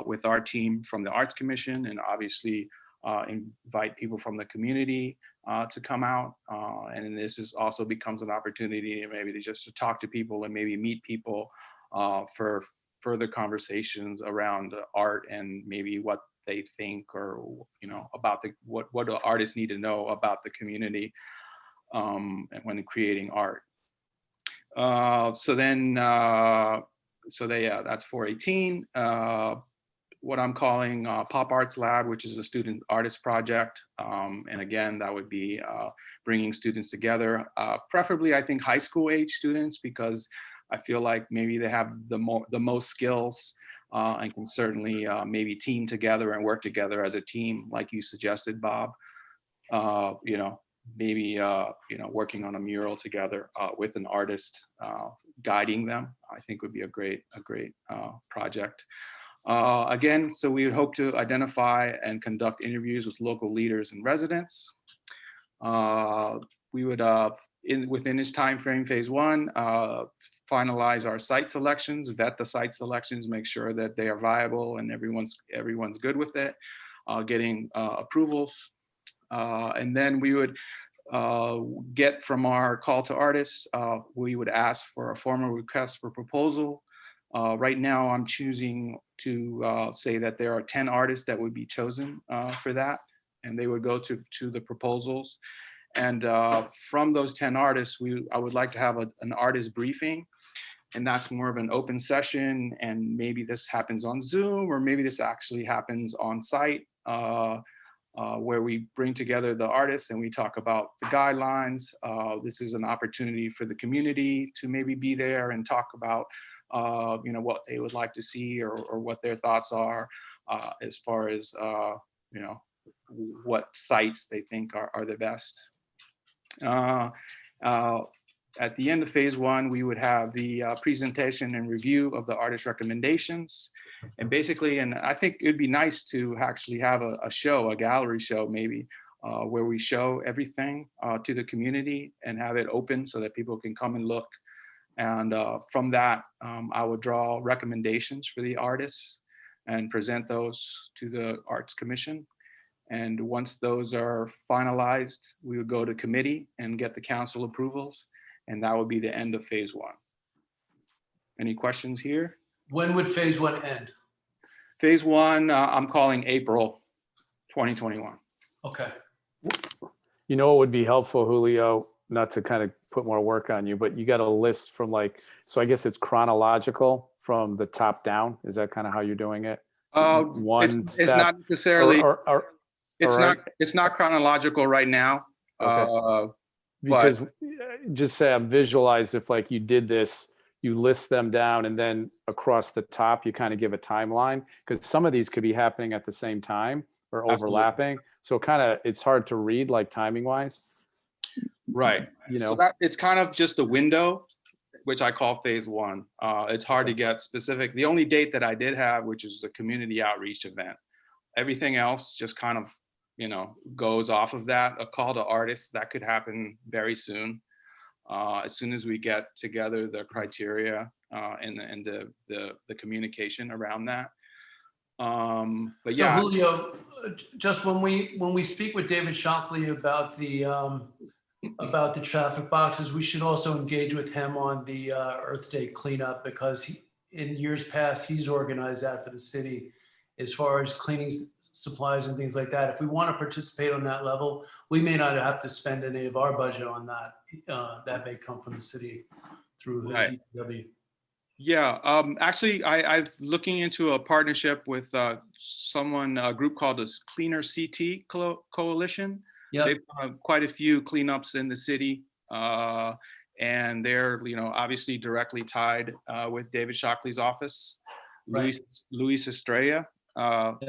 with our team from the Arts Commission, and obviously invite people from the community to come out. And this also becomes an opportunity maybe to talk to people and maybe meet people for further conversations around art and maybe what they think, or about what do artists need to know about the community when creating art. That's 4/18. What I'm calling Pop Arts Lab, which is a student artist project. And again, that would be bringing students together, preferably I think high school age students, because I feel like maybe they have the most skills and can certainly maybe team together and work together as a team, like you suggested, Bob. Maybe working on a mural together with an artist guiding them, I think would be a great project. Again, so we would hope to identify and conduct interviews with local leaders and residents. We would, within this time frame, phase 1, finalize our site selections, vet the site selections, make sure that they are viable and everyone's good with it, getting approvals. And then we would get from our call to artists, we would ask for a formal request for proposal. Right now, I'm choosing to say that there are 10 artists that would be chosen for that, and they would go to the proposals. And from those 10 artists, I would like to have an artist briefing, and that's more of an open session. And maybe this happens on Zoom, or maybe this actually happens on site, where we bring together the artists and we talk about the guidelines. This is an opportunity for the community to maybe be there and talk about what they would like to see, or what their thoughts are as far as what sites they think are the best. At the end of phase 1, we would have the presentation and review of the artist recommendations. And basically, and I think it'd be nice to actually have a show, a gallery show maybe, where we show everything to the community and have it open so that people can come and look. And from that, I would draw recommendations for the artists and present those to the Arts Commission. And once those are finalized, we would go to committee and get the council approvals. And that would be the end of phase 1. Any questions here? When would phase 1 end? Phase 1, I'm calling April 2021. Okay. What would be helpful, Julio, not to kind of put more work on you, but you got a list from so I guess it's chronological from the top down. Is that kind of how you're doing it? It's not necessarily, right. It's not chronological right now. Okay. Because just say I'm visualize if you did this, you list them down, and then across the top, you kind of give a timeline, because some of these could be happening at the same time or overlapping. Absolutely. So it's hard to read timing wise. Right. So it's kind of just a window, which I call phase 1. It's hard to get specific. The only date that I did have, which is the community outreach event. Everything else just kind of, goes off of that. A call to artists, that could happen very soon. As soon as we get together the criteria and the communication around that. But yeah. So Julio, just when we speak with David Shockley about the traffic boxes, we should also engage with him on the Earth Day cleanup, because in years past, he's organized that for the city as far as cleaning supplies and things like that. If we want to participate on that level, we may not have to spend any of our budget on that. That may come from the city through DPW. Yeah, actually, I've looking into a partnership with a group called the Cleaner CT Coalition. Yep. They've done quite a few cleanups in the city, and they're obviously directly tied with David Shockley's office, Right. Luis Estrella.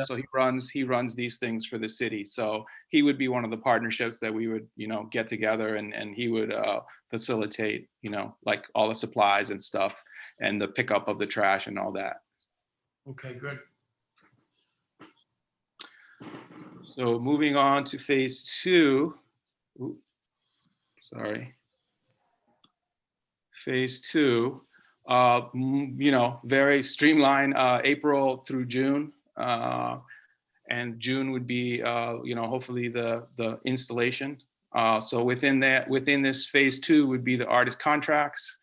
So he runs these things for the city. So he would be one of the partnerships that we would get together, and he would facilitate all the supplies and stuff, and the pickup of the trash and all that. Okay, good. So moving on to phase 2, sorry. Phase 2, very streamlined, April through June. And June would be, hopefully the installation. So within this phase 2 would be the artist contracts,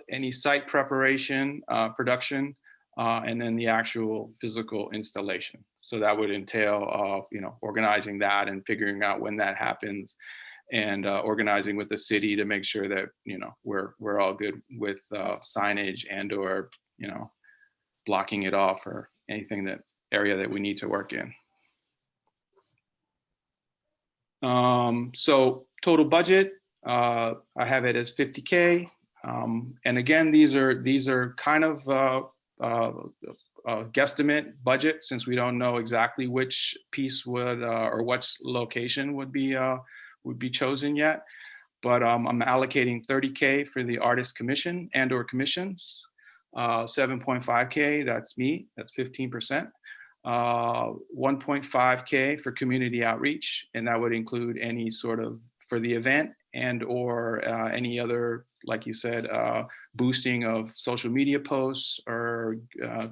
any site preparation, production, and then the actual physical installation. So that would entail, organizing that and figuring out when that happens, and organizing with the city to make sure that, we're all good with signage and/or, blocking it off or anything area that we need to work in. So total budget, I have it as 50K. And again, these are kind of guesstimate budget, since we don't know exactly which piece would or what location would be chosen yet. But I'm allocating 30K for the artist commission and/or commissions, 7.5K, that's me, that's 15%. 1.5K for community outreach, and that would include any sort of for the event and/or any other, like you said, boosting of social media posts or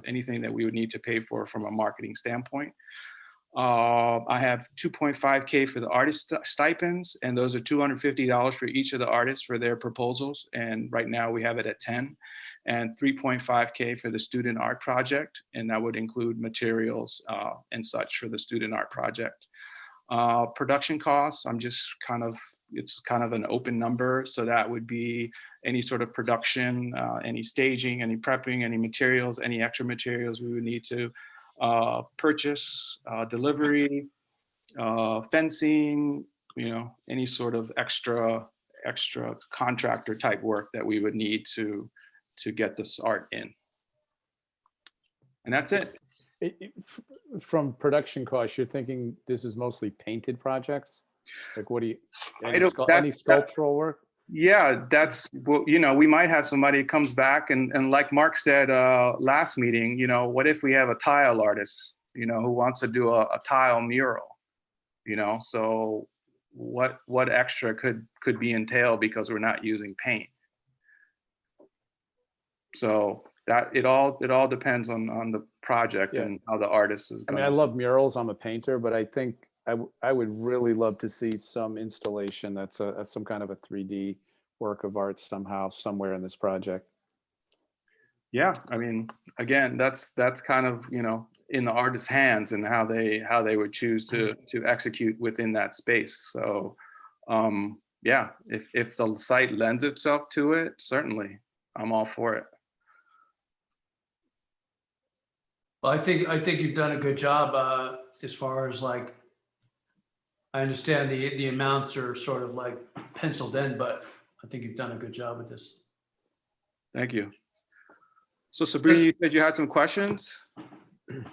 anything that we would need to pay for from a marketing standpoint. I have 2.5K for the artist stipends, and those are $250 for each of the artists for their proposals. And right now we have it at 10. And 3.5K for the student art project, and that would include materials and such for the student art project. Production costs, it's kind of an open number, so that would be any sort of production, any staging, any prepping, any materials, any extra materials we would need to purchase, delivery, fencing, any sort of extra contractor type work that we would need to get this art in. And that's it. From production costs, you're thinking this is mostly painted projects? Like, what do you, any sculptural work? Yeah, that's, we might have somebody comes back and like Mark said last meeting, what if we have a tile artist, who wants to do a tile mural, so what extra could be entailed because we're not using paint. So that it all depends on the project and how the artist is going. I love murals. I'm a painter, but I think I would really love to see some installation that's some kind of a 3D work of art somehow, somewhere in this project. Yeah, again, that's kind of, in the artist's hands and how they would choose to execute within that space. So yeah, if the site lends itself to it, certainly I'm all for it. Well, I think you've done a good job as far as I understand the amounts are sort of like penciled in, but I think you've done a good job with this. Thank you. So Sabrina, you said you had some questions? No,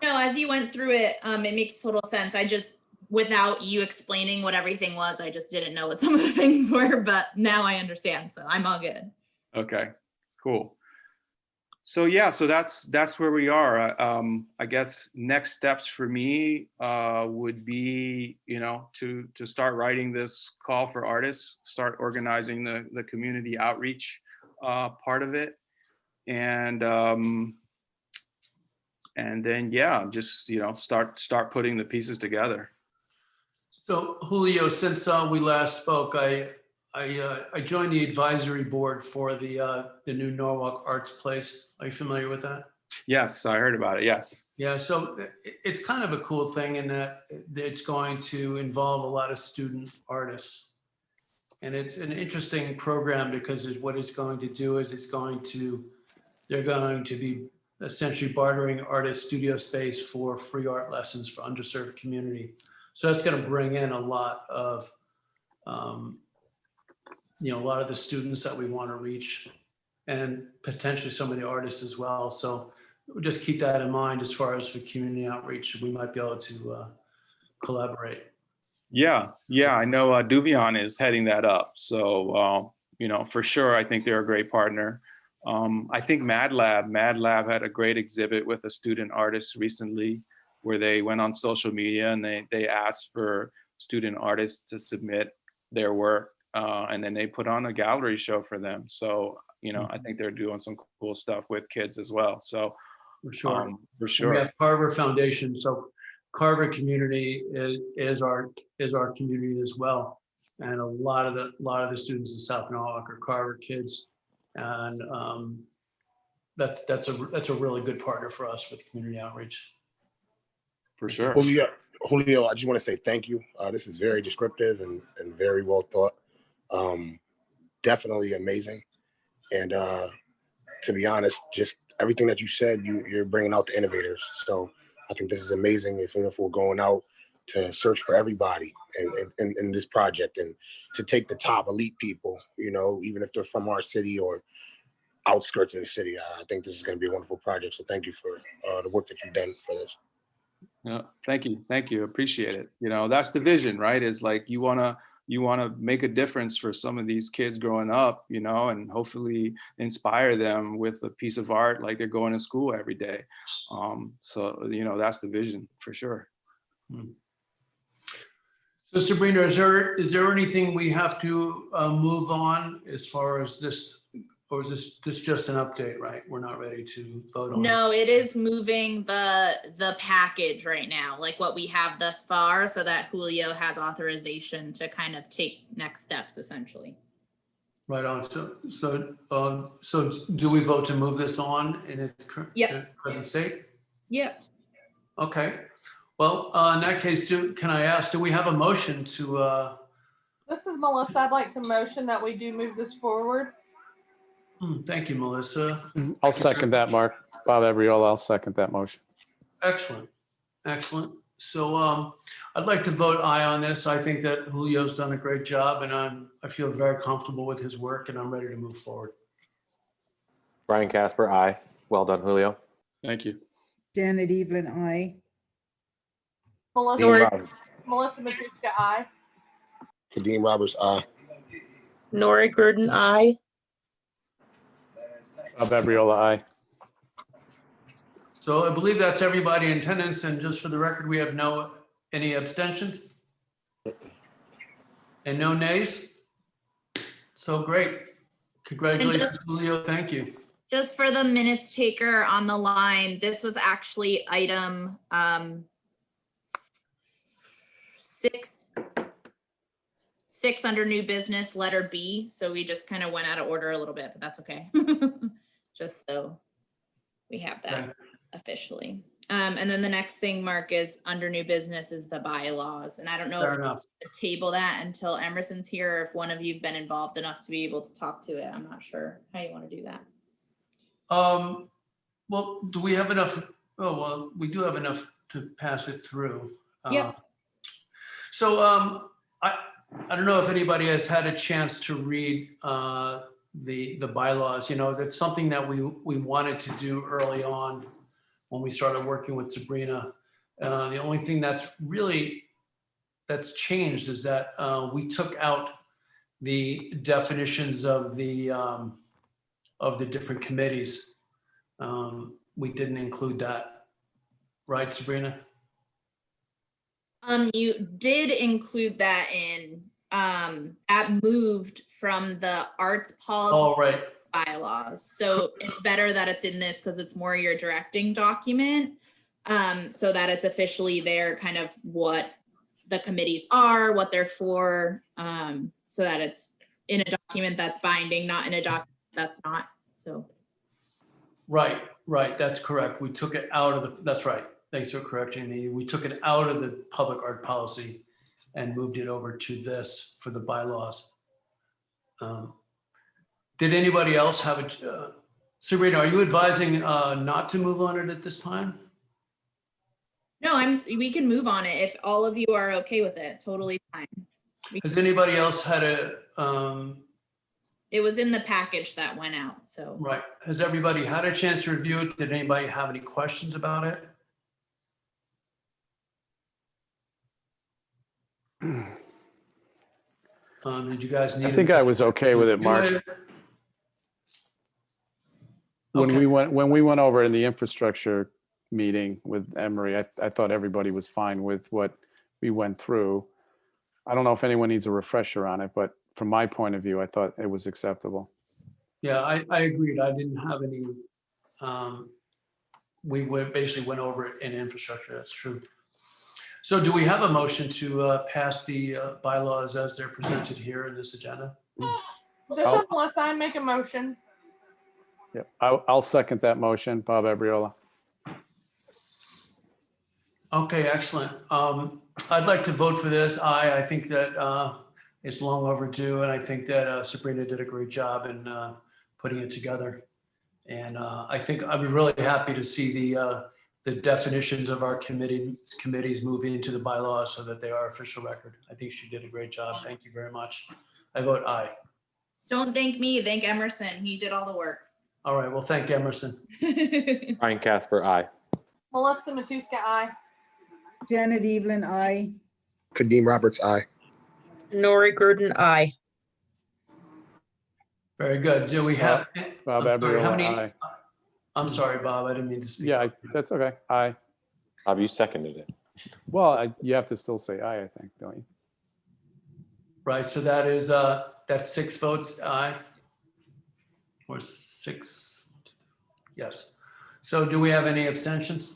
as you went through it, it makes total sense. I just, without you explaining what everything was, I just didn't know what some of the things were, but now I understand, so I'm all good. Okay, cool. So yeah, so that's where we are. I guess next steps for me would be, to start writing this call for artists, start organizing the community outreach part of it, and then yeah, just start putting the pieces together. So Julio, since we last spoke, I joined the advisory board for the new Norwalk Arts Place. Are you familiar with that? Yes, I heard about it. Yes. Yeah, so it's kind of a cool thing in that it's going to involve a lot of student artists. And it's an interesting program because what it's going to do is they're going to be essentially bartering artist studio space for free art lessons for underserved community. So that's going to bring in a lot of a lot of the students that we want to reach, and potentially some of the artists as well. So we'll just keep that in mind as far as for community outreach. We might be able to collaborate. Yeah, I know Duvion is heading that up. So, for sure, I think they're a great partner. I think Mad Lab had a great exhibit with a student artist recently where they went on social media and they asked for student artists to submit their work, and then they put on a gallery show for them. So, you know, I think they're doing some cool stuff with kids as well. So, For sure. for And we sure. have Carver Foundation. So Carver community is our community as well. And a lot of the students in South Norwalk are Carver kids. And that's a really good partner for us with community outreach. For sure. Julio, I just want to say thank you. This is very descriptive and very well thought. Definitely amazing. And to be honest, just everything that you said, you're bringing out the innovators. So I think this is amazing. If we're going out to search for everybody in this project and to take the top elite people, you know, even if they're from our city or outskirts of the city, I think this is going to be a wonderful project. So thank you for the work that you've done for this. Yeah, thank you. Appreciate it. You know, that's the vision, right? Is like you wanna make a difference for some of these kids growing up, you know, and hopefully inspire them with a piece of art like they're going to school every day. So you know, that's the vision for sure. So Sabrina, is there anything we have to move on as far as this, or is this just an update, right? We're not ready to vote on it. No, it is moving the package right now, like what we have thus far, so that Julio has authorization to kind of take next steps essentially. Right on. So do we vote to move this on in its present state? Yep. Okay. Well, in that case, can I ask, do we have a motion to? This is Melissa. I'd like to motion that we do move this forward. Thank you, Melissa. I'll second that, Mark. Bob Ebriola, I'll second that motion. Excellent. So I'd like to vote aye on this. I think that Julio's done a great job, and I feel very comfortable with his work, and I'm ready to move forward. Brian Casper, aye. Well done, Julio. Thank you. Janet Evelyn, aye. Melissa Matuska, aye. Kadeem Roberts, aye. Nori Grudin, aye. Bob Ebriola, aye. So I believe that's everybody in attendance, and just for the record, we have any abstentions? And no nays? So great. Congratulations, Julio. Thank you. Just for the minutes taker on the line, this was actually item 6 under new business, letter B. So we just kind of went out of order a little bit, but that's okay. Just so we have that officially. And then the next thing, Mark, is under new business is the bylaws. And I don't know if to table that until Emerson's here, or if one of you've been involved enough to be able to talk to it. I'm not sure how you want to do that. Well, do we have enough? Oh, well, we do have enough to pass it through. Yep. So I don't know if anybody has had a chance to read the bylaws. You know, that's something that we wanted to do early on when we started working with Sabrina. The only thing that's changed is that we took out the definitions of the different committees. We didn't include that, right, Sabrina? You did include that in, that moved from the arts policy bylaws. So it's better that it's in this because it's more your directing document, so that it's officially there, kind of what the committees are, what they're for, so that it's in a document that's binding, not in a document that's not. So. Right. That's correct. We took it out of that's right. Thanks for correcting me. We took it out of the public art policy and moved it over to this for the bylaws. Did anybody else have a, Sabrina, are you advising not to move on it at this time? No, we can move on it if all of you are okay with it. Totally fine. Has anybody else had a, it was in the package that went out, so. right. Has everybody had a chance to review it? Did anybody have any questions about it? Did you guys need? I think I was okay with it, Mark. When we went over in the infrastructure meeting with Emery, I thought everybody was fine with what we went through. I don't know if anyone needs a refresher on it, but from my point of view, I thought it was acceptable. Yeah, I agreed. I didn't have any, basically went over it in infrastructure. That's true. So do we have a motion to pass the bylaws as they're presented here in this agenda? This is Melissa. I make a motion. Yep, I'll second that motion, Bob Abriola. Okay, excellent. I'd like to vote for this. I think that it's long overdue, and I think that Sabrina did a great job in putting it together. And I think I was really happy to see the definitions of our committees move into the bylaws so that they are official record. I think she did a great job. Thank you very much. I vote aye. Don't thank me, thank Emerson. He did all the work. All right, well, thank Emerson. Brian Casper, aye. Melissa Matuska, aye. Janet Evelyn, I. Kadeem Roberts, aye. Nori Grudin, aye. Very good. Do we have? Bob I'm sorry, how Abriola, many? aye. I'm sorry, Bob, I didn't mean to speak. Yeah, that's okay. Aye. Bob, you seconded it. Well, you have to still say aye, I think, don't you? Right, so that is, that's 6 votes aye. Or 6, yes. So do we have any abstentions?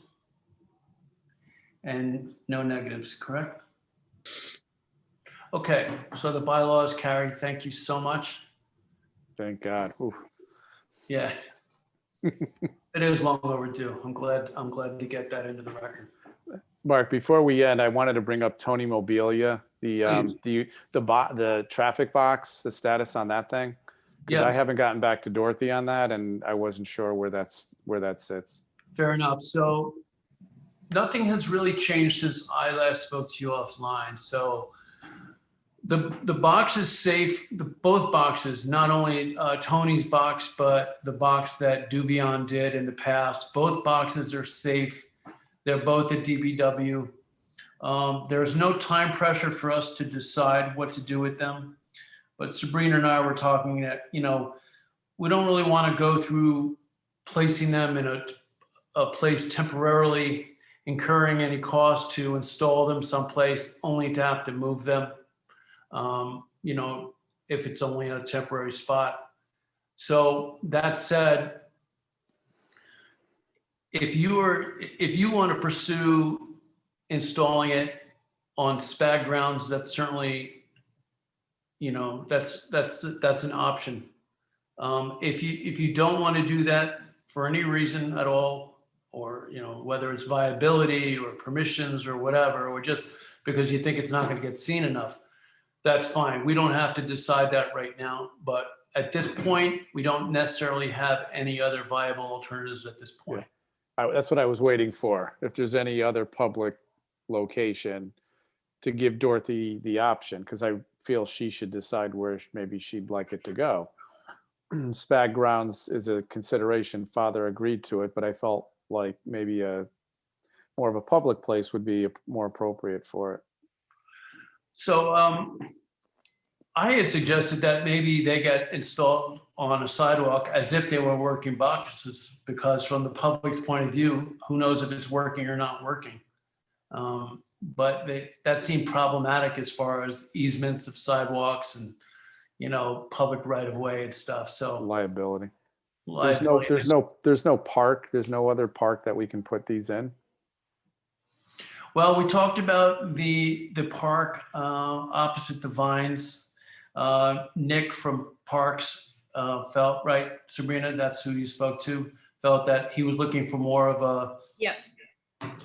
And no negatives, correct? Okay, so the bylaw is carried. Thank you so much. Thank God. Oof. Yeah. It is long overdue. I'm glad to get that into the record. Mark, before we end, I wanted to bring up Tony Mobilia, the traffic box, the status on that thing. Because Yeah. I haven't gotten back to Dorothy on that, and I wasn't sure where that sits. Fair enough. So nothing has really changed since I last spoke to you offline. So the box is safe. Both boxes, not only Tony's box, but the box that Duvion did in the past. Both boxes are safe. They're both at DBW. There's no time pressure for us to decide what to do with them. But Sabrina and I were talking that, we don't really want to go through placing them in a place temporarily, incurring any cost to install them someplace only to have to move them, if it's only in a temporary spot. So that said, if you want to pursue installing it on SPAG grounds, that's certainly, that's an option. If you don't want to do that for any reason at all, or whether it's viability or permissions or whatever, or just because you think it's not going to get seen enough, that's fine. We don't have to decide that right now. But at this point, we don't necessarily have any other viable alternatives at this point. Yeah. That's what I was waiting for. If there's any other public location to give Dorothy the option, because I feel she should decide where maybe she'd like it to go. SPAG grounds is a consideration. Father agreed to it, but I felt like maybe more of a public place would be more appropriate for it. So I had suggested that maybe they get installed on a sidewalk as if they were working boxes, because from the public's point of view, who knows if it's working or not working. But that seemed problematic as far as easements of sidewalks and, public right of way and stuff. So Liability. There's no park. There's no other park that we can put these in. Well, we talked about the park opposite the Vines. Nick from Parks felt, right, Sabrina, that's who you spoke to, felt that he was looking for more of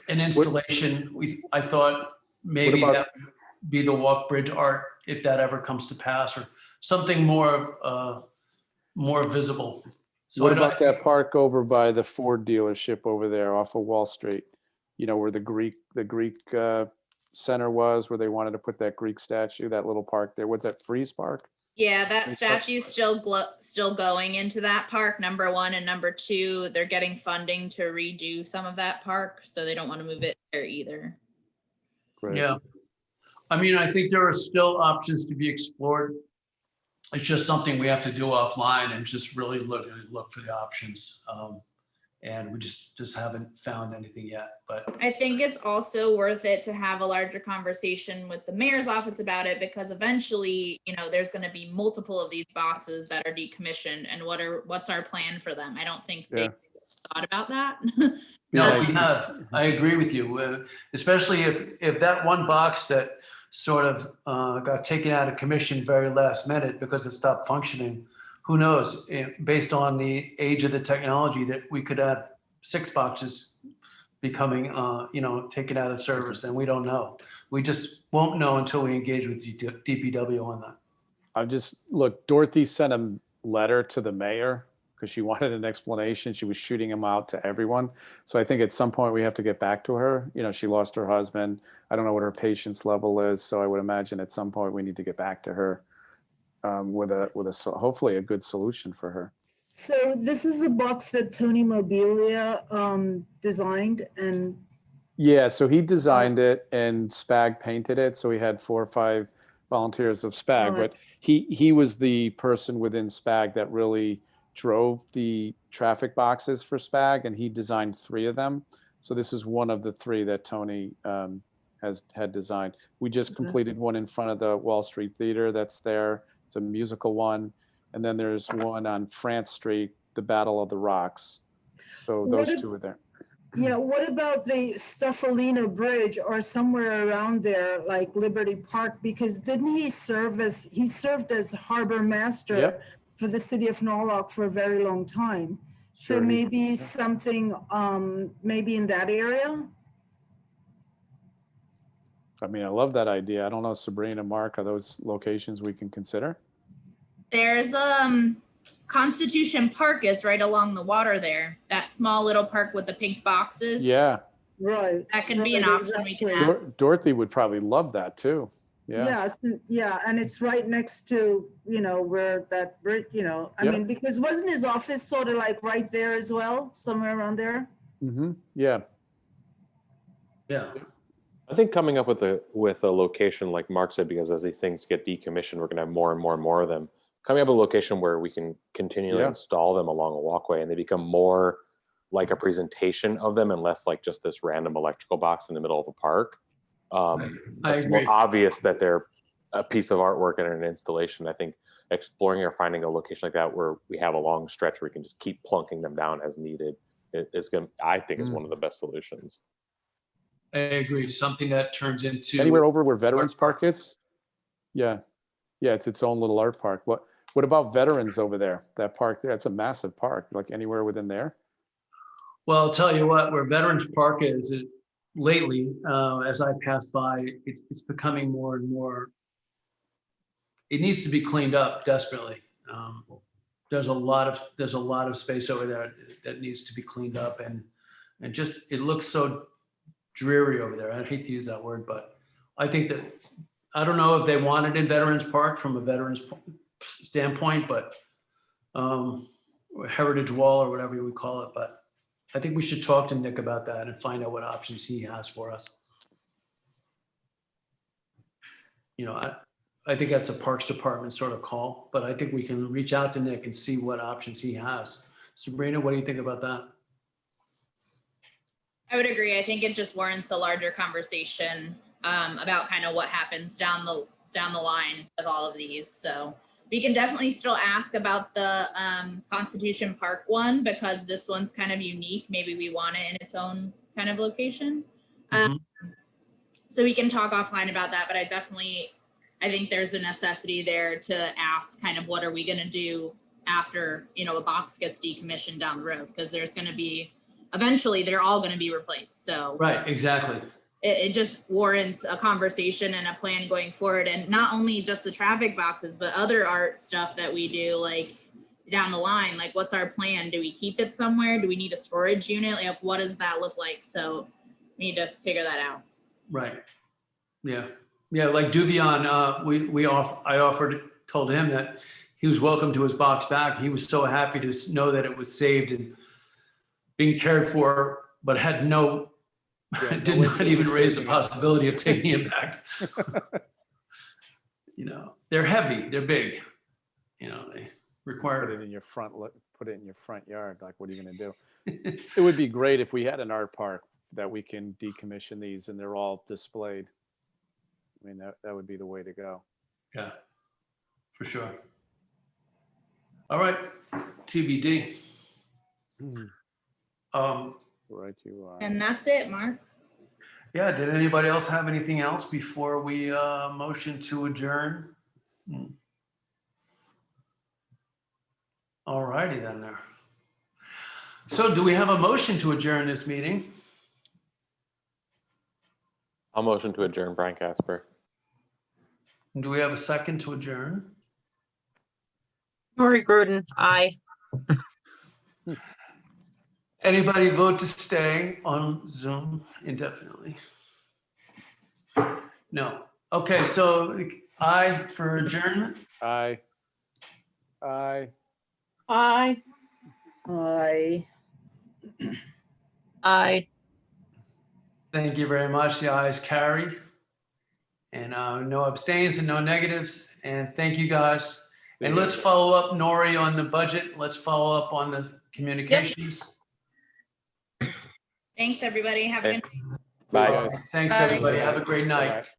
an installation. I thought maybe that would be the walk bridge art, if that ever comes to pass, or something more visible. So what about that park over by the Ford dealership over there off of Wall Street? Where the Greek center was, where they wanted to put that Greek statue, that little park there. What's that, Freeze Park? Yeah, that statue's still going into that park, number one, and number two, they're getting funding to redo some of that park, so they don't want to move it there either. Great. Yeah. I mean, I think there are still options to be explored. It's just something we have to do offline and just really look for the options. And we just haven't found anything yet, but I think it's also worth it to have a larger conversation with the mayor's office about it, because eventually, there's going to be multiple of these boxes that are decommissioned, and what's our plan for them? I don't think they thought about that. no, we have. I agree with you, especially if that one box that sort of got taken out of commission very last minute because it stopped functioning. Who knows? Based on the age of the technology, that we could have 6 boxes becoming, taken out of service, and we don't know. We just won't know until we engage with DPW on that. Look, Dorothy sent a letter to the mayor because she wanted an explanation. She was shooting them out to everyone. So I think at some point we have to get back to her. She lost her husband. I don't know what her patience level is. So I would imagine at some point we need to get back to her with hopefully a good solution for her. So this is the box that Tony Mobilia designed, and yeah, so he designed it and Spag painted it. So he had 4 or 5 volunteers of Spag, but he was the person within Spag that really drove the traffic boxes for Spag, and he designed 3 of them. So this is one of the 3 that Tony had designed. We just completed one in front of the Wall Street Theater that's there. It's a musical one. And then there's one on France Street, the Battle of the Rocks. So those 2 are there. Yeah, what about the Stuffolino Bridge or somewhere around there, like Liberty Park? Because didn't he served as harbor master for the city of Norwalk for a very long time? Sure, so maybe something, maybe in that area? I mean, I love that idea. I don't know, Sabrina, Mark, are those locations we can consider? There's Constitution Park is right along the water there. That small little park with the pink boxes. Yeah. Right. That could be an option we can ask. Dorothy would probably love that too. Yeah. Yeah, and it's right next to, where that bridge, I mean, because wasn't his office sort of like right there as well, somewhere around there? Mm-hmm. Yeah. Yeah. I think coming up with a location, like Mark said, because as these things get decommissioned, we're going to have more and more and more of them. Coming up with a location where we can continually install them along a walkway, and they become more like a presentation of them and less like just this random electrical box in the middle of a park. It's more obvious that they're a piece of artwork and an installation. I think exploring or finding a location like that where we have a long stretch where we can just keep plunking them down as needed is one of the best solutions. I agree. Something that turns into anywhere over where Veterans Park is. Yeah, it's its own little art park. What about Veterans over there? That park there, it's a massive park. Like anywhere within there. Well, I'll tell you what, where Veterans Park is lately, as I pass by, it's becoming more and more. It needs to be cleaned up desperately. There's a lot of space over there that needs to be cleaned up, and just it looks so dreary over there. I hate to use that word, but I think that I don't know if they want it in Veterans Park from a veterans standpoint, but heritage wall or whatever you would call it. But I think we should talk to Nick about that and find out what options he has for us. I think that's a Parks Department sort of call, but I think we can reach out to Nick and see what options he has. Sabrina, what do you think about that? I would agree. I think it just warrants a larger conversation about kind of what happens down the line with all of these. So we can definitely still ask about the Constitution Park one, because this one's kind of unique. Maybe we want it in its own kind of location. So we can talk offline about that, but I think there's a necessity there to ask kind of what are we going to do after, a box gets decommissioned down the road, because there's going to be, eventually they're all going to be replaced. So right, exactly. It just warrants a conversation and a plan going forward, and not only just the traffic boxes, but other art stuff that we do, like down the line. Like, what's our plan? Do we keep it somewhere? Do we need a storage unit? Like, what does that look like? So we need to figure that out. Right. Yeah. Like Duvion, I told him that he was welcome to his box back. He was so happy to know that it was saved and being cared for, but had did not even raise the possibility of taking it back. They're heavy, they're big, they Put it required. in your put it in your front yard. Like, what are you gonna do? It would be great if we had an art park that we can decommission these and they're all displayed. I mean, that would be the way to go. Yeah, for sure. All right, TBD. Right, you are. And that's it, Mark. Yeah, did anybody else have anything else before we motion to adjourn? All righty then there. So do we have a motion to adjourn this meeting? I'll motion to adjourn, Brian Casper. Do we have a second to adjourn? Nori Grudin, aye. Anybody vote to stay on Zoom indefinitely? No. Okay, so aye for adjournment. Aye. Aye. I. Aye. Thank you very much. The ayes carry. And no abstains and no negatives. And thank you guys. And let's follow up, Nori, on the budget. Let's follow up on the communications. Thanks, everybody. Have a good night. Bye, Bye. guys. Thanks, Bye. everybody. Have a great night. Bye.